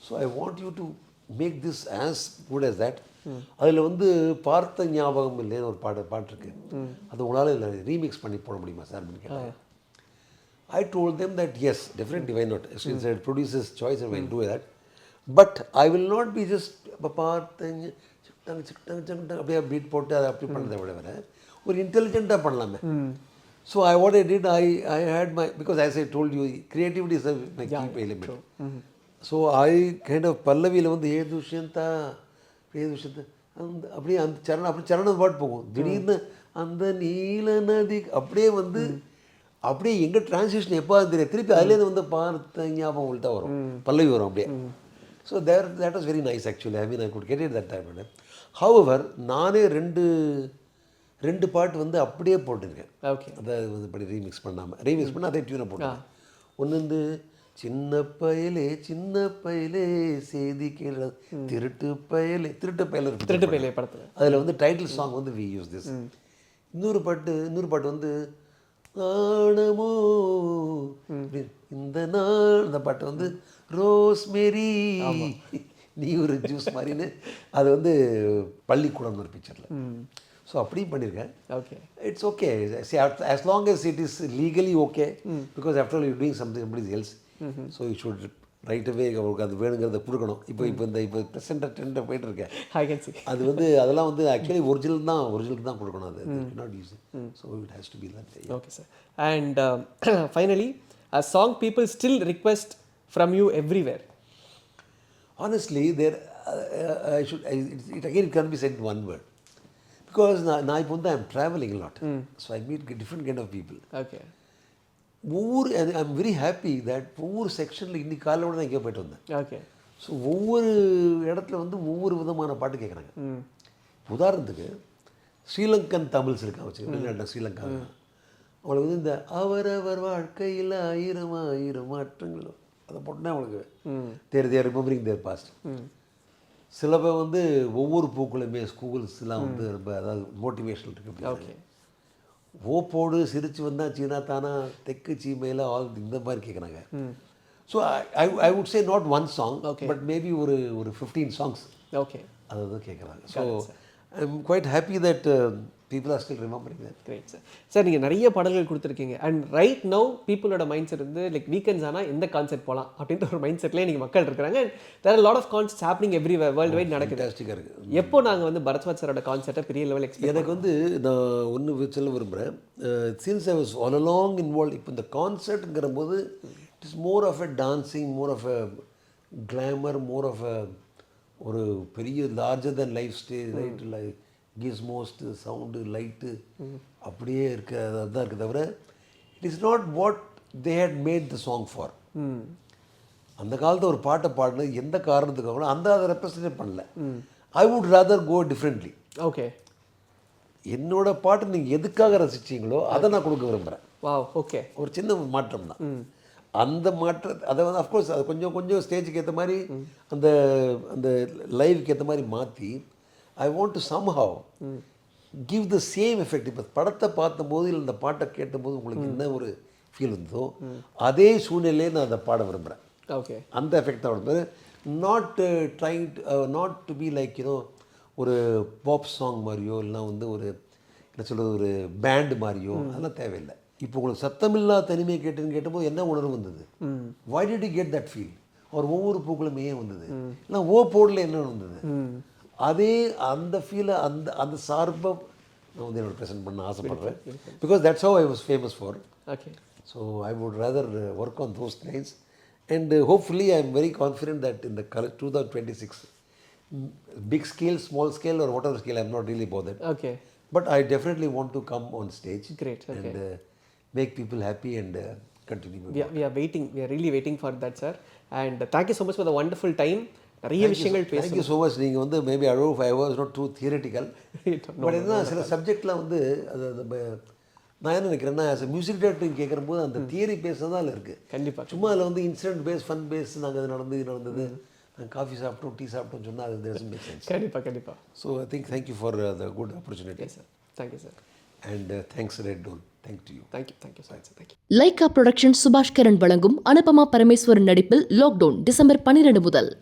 Speaker 2: So I want you to make this as good as that. அதில் வந்து பார்த்த ஞாபகம் இல்லைன்னு ஒரு பாட்டு இருக்கு, அது உங்களால் இல்லை ரீமிக்ஸ் பண்ணி போட முடியுமா சார் அப்படின்னு கேட்டாங்க. I told them that yes, definitely, why not? As said, producer's choice and we'll do that. But I will not be just பார்த்த அப்படியே பீட் போட்டு அதை அப்படி பண்ணுறதை விட ஒரு இன்டெலிஜென்ட்டாக பண்ணலாமே. So what I did, I had my, because as I told you, creativity is my key element. So I kind of பல்லவியில் வந்து ஏ துஷ்யந்தா அந்த அப்படியே அந்த சரண பாட்டு போகும். திடீர்னு அந்த நீல நதி அப்படியே எங்கே டிரான்ஸ்லேஷன் எப்போ தெரியும், திருப்பி அதுலேருந்து வந்து பார்த்த ஞாபகம் உள்ட்டா வரும், பல்லவி வரும் அப்படியே. So that was very nice actually. I mean, I could get it that time. However, நானே ரெண்டு பாட்டு வந்து அப்படியே போட்டிருக்கேன்.
Speaker 1: ஓகே.
Speaker 2: அதை வந்து இப்படி ரீமிக்ஸ் பண்ணாமல் அதே டியூனை போட்டேன். ஒன்று வந்து சின்ன பயலே செய்தி கேள திருட்டு பயலே
Speaker 1: படத்தில்
Speaker 2: அதில் வந்து டைட்டில் சாங் வந்து வி யூஸ் திஸ். இன்னொரு பாட்டு வந்து ஆணமோ இந்த நாள், அந்த பாட்டு வந்து ரோஸ்மெரி நீ ஒரு ஜூஸ் மாதிரின்னு, அது வந்து பள்ளிக்கூடம்னு ஒரு பிக்சரில். ஸோ அப்படியும் பண்ணியிருக்கேன்.
Speaker 1: Okay.
Speaker 2: It's okay. as long as it is legally okay, because after all you're doing somebody else, so you should right away அவங்களுக்கு அது வேணுங்கிறத கொடுக்கணும். இப்போ ப்ரெசென்ட்டாக ட்ரெண்டாக போயிட்டு இருக்கேன்.
Speaker 1: I can see.
Speaker 2: அது வந்து அதெல்லாம் வந்து ஆக்சுவலி ஒரிஜினல் தான் கொடுக்கணும். அது not use. So it has to be that.
Speaker 1: Okay sir. And finally, a song people still request from you everywhere.
Speaker 2: Honestly, it again can be said in one word, because நான் இப்போ வந்து I'm traveling a lot, so I meet different kind of people.
Speaker 1: Okay.
Speaker 2: I'm very happy that ஒவ்வொரு செக்ஷனில் இன்னைக்கு காலையில் கூட நான் இங்கே போயிட்டு வந்தேன்.
Speaker 1: ஓகே.
Speaker 2: ஸோ ஒவ்வொரு இடத்துல வந்து ஒவ்வொரு விதமான பாட்டு கேட்குறாங்க. உதாரணத்துக்கு ஸ்ரீலங்கன் தமிழ்ஸ் இருக்கா வச்சு, ஸ்ரீலங்கா அவங்களுக்கு வந்து இந்த அவரவர் வாழ்க்கையில் 1000 மாற்றங்களும் அதை போட்டோன்னே அவங்களுக்கு தேர் ரிமெம்பரிங் தேர் பாஸ்ட். சில பேர் வந்து ஒவ்வொரு பூக்களுமே ஸ்கூல்ஸ்லாம் வந்து ரொம்ப அதாவது மோட்டிவேஷனல் இருக்குது.
Speaker 1: ஓகே.
Speaker 2: ஓப்போடு சிரிச்சு வந்தால் சீனா தானா தெற்கு சீமையில் ஆல் இந்த மாதிரி கேட்குறாங்க. So I would say not one song, but maybe ஒரு 15 சாங்ஸ்
Speaker 1: ஓகே
Speaker 2: அதாவது கேட்குறாங்க. So I am quite happy that people are still remembering that.
Speaker 1: Great sir. Sir நீங்கள் நிறைய பாடல்கள் கொடுத்துருக்கீங்க. அண்ட் ரைட் நவ் பீப்புளோட மைண்ட் செட் வந்து லைக் வீக்கெண்ட்ஸ் ஆனால் எந்த கான்செர்ட் போகலாம் அப்படின்ற ஒரு மைண்ட் செட்லேயே நீங்கள் மக்கள் இருக்கிறாங்க. And there are lot of concerts happening every worldwide நடக்குது.
Speaker 2: ஃபேன்டாஸ்டிக்காக இருக்குது.
Speaker 1: எப்போ நாங்கள் வந்து பரத்வாஜ் சாரோட கான்செர்ட்டை பெரிய லெவல் எக்ஸ்பெக்ட்
Speaker 2: எனக்கு வந்து நான் ஒன்று சொல்ல விரும்புகிறேன். Since I was all along involve. இப்போ இந்த கான்சர்ட்டுங்கிற போது it is more of a dancing, more of a glamour, more of a ஒரு பெரிய larger than life stage, right, like gizmos sound light அப்படியே இருக்க அதுதான் இருக்குது தவிர it is not what they had made the song for. அந்த காலத்தில் ஒரு பாட்டை பாடினது எந்த காரணத்துக்காக அதை ரெப்ரசன்ட் பண்ணல. I would rather go differently.
Speaker 1: Okay,
Speaker 2: என்னோட பாட்டு நீங்கள் எதுக்காக ரசிச்சிங்களோ அதை நான் கொடுக்க விரும்புகிறேன்.
Speaker 1: Wow, okay.
Speaker 2: ஒரு சின்ன மாற்றம் தான். அந்த மாற்றத்தை அதை வந்து அஃப்கோர்ஸ் அது கொஞ்சம் கொஞ்சம் ஸ்டேஜுக்கு ஏற்ற மாதிரி அந்த அந்த லைவுக்கு ஏற்ற மாதிரி மாற்றி I want to somehow give the same effect. இப்போ படத்தை பார்த்தபோது இல்லை இந்த பாட்டை கேட்டபோது உங்களுக்கு என்ன ஒரு ஃபீல் இருந்ததோ அதே சூழ்நிலையே நான் அதை பாட விரும்புகிறேன்.
Speaker 1: ஓகே,
Speaker 2: அந்த எஃபெக்ட் தான் விரும்புகிறேன். நாட் டு பி லைக் ஒரு பாப் சாங் மாதிரியோ இல்லைனா வந்து ஒரு என்ன சொல்கிறது ஒரு பேண்டு மாதிரியோ அதெல்லாம் தேவையில்லை. இப்போ உங்களுக்கு சத்தமில்லா தனிமை கேட்டபோது என்ன உணர்வு வந்தது? Why did you get that feel? அவர் ஒவ்வொரு பூக்களும் ஏன் வந்தது? இல்லை போர்டில் என்ன வந்தது? அதே அந்த ஃபீலை அந்த சார்பை நான் வந்து என்னோட ப்ரெசென்ட் பண்ண ஆசைப்படுறேன். Because that's how I was famous for.
Speaker 1: Okay,
Speaker 2: so I would rather work on those lines and hopefully I am very confident that இந்த 2026 big scale, small scale or whatever scale, I'm not really bothered.
Speaker 1: Okay.
Speaker 2: But I definitely want to come on stage.
Speaker 1: Great, okay.
Speaker 2: And make people happy and continue.
Speaker 1: We are waiting. We are really waiting for that, sir. And thank you so much for the wonderful time. நிறைய விஷயங்கள் பேச.
Speaker 2: Thank you so much. நீங்கள் வந்து maybe I was not too theoretical. But என்ன சில சப்ஜெக்ட்லாம் வந்து அது நான் என்ன நினைக்கிறேன்னா ஆஸ் அ மியூசிக் டேரக்டர் கேட்குறபோது அந்த தியரி பேசுறது தான் இருக்குது.
Speaker 1: கண்டிப்பாக.
Speaker 2: சும்மா அதில் வந்து இன்சிடென்ட் பேஸ், ஃபன் பேஸ், நாங்கள் அது நடந்தது காஃபி சாப்பிட்டோம், டீ சாப்பிட்டோம் சொன்னால் அது doesn't make sense.
Speaker 1: கண்டிப்பாக.
Speaker 2: So I think thank you for the good opportunity.
Speaker 1: Sir, thank you sir.
Speaker 2: And thanks Rednool. Thank to you.
Speaker 1: Thank you sir. Thank you.
Speaker 3: Lyca production சுபாஷ் கரன் வழங்கும் அனுபமா பரமேஸ்வரன் நடிப்பில் லாக்டவுன் டிசம்பர் 12 முதல்.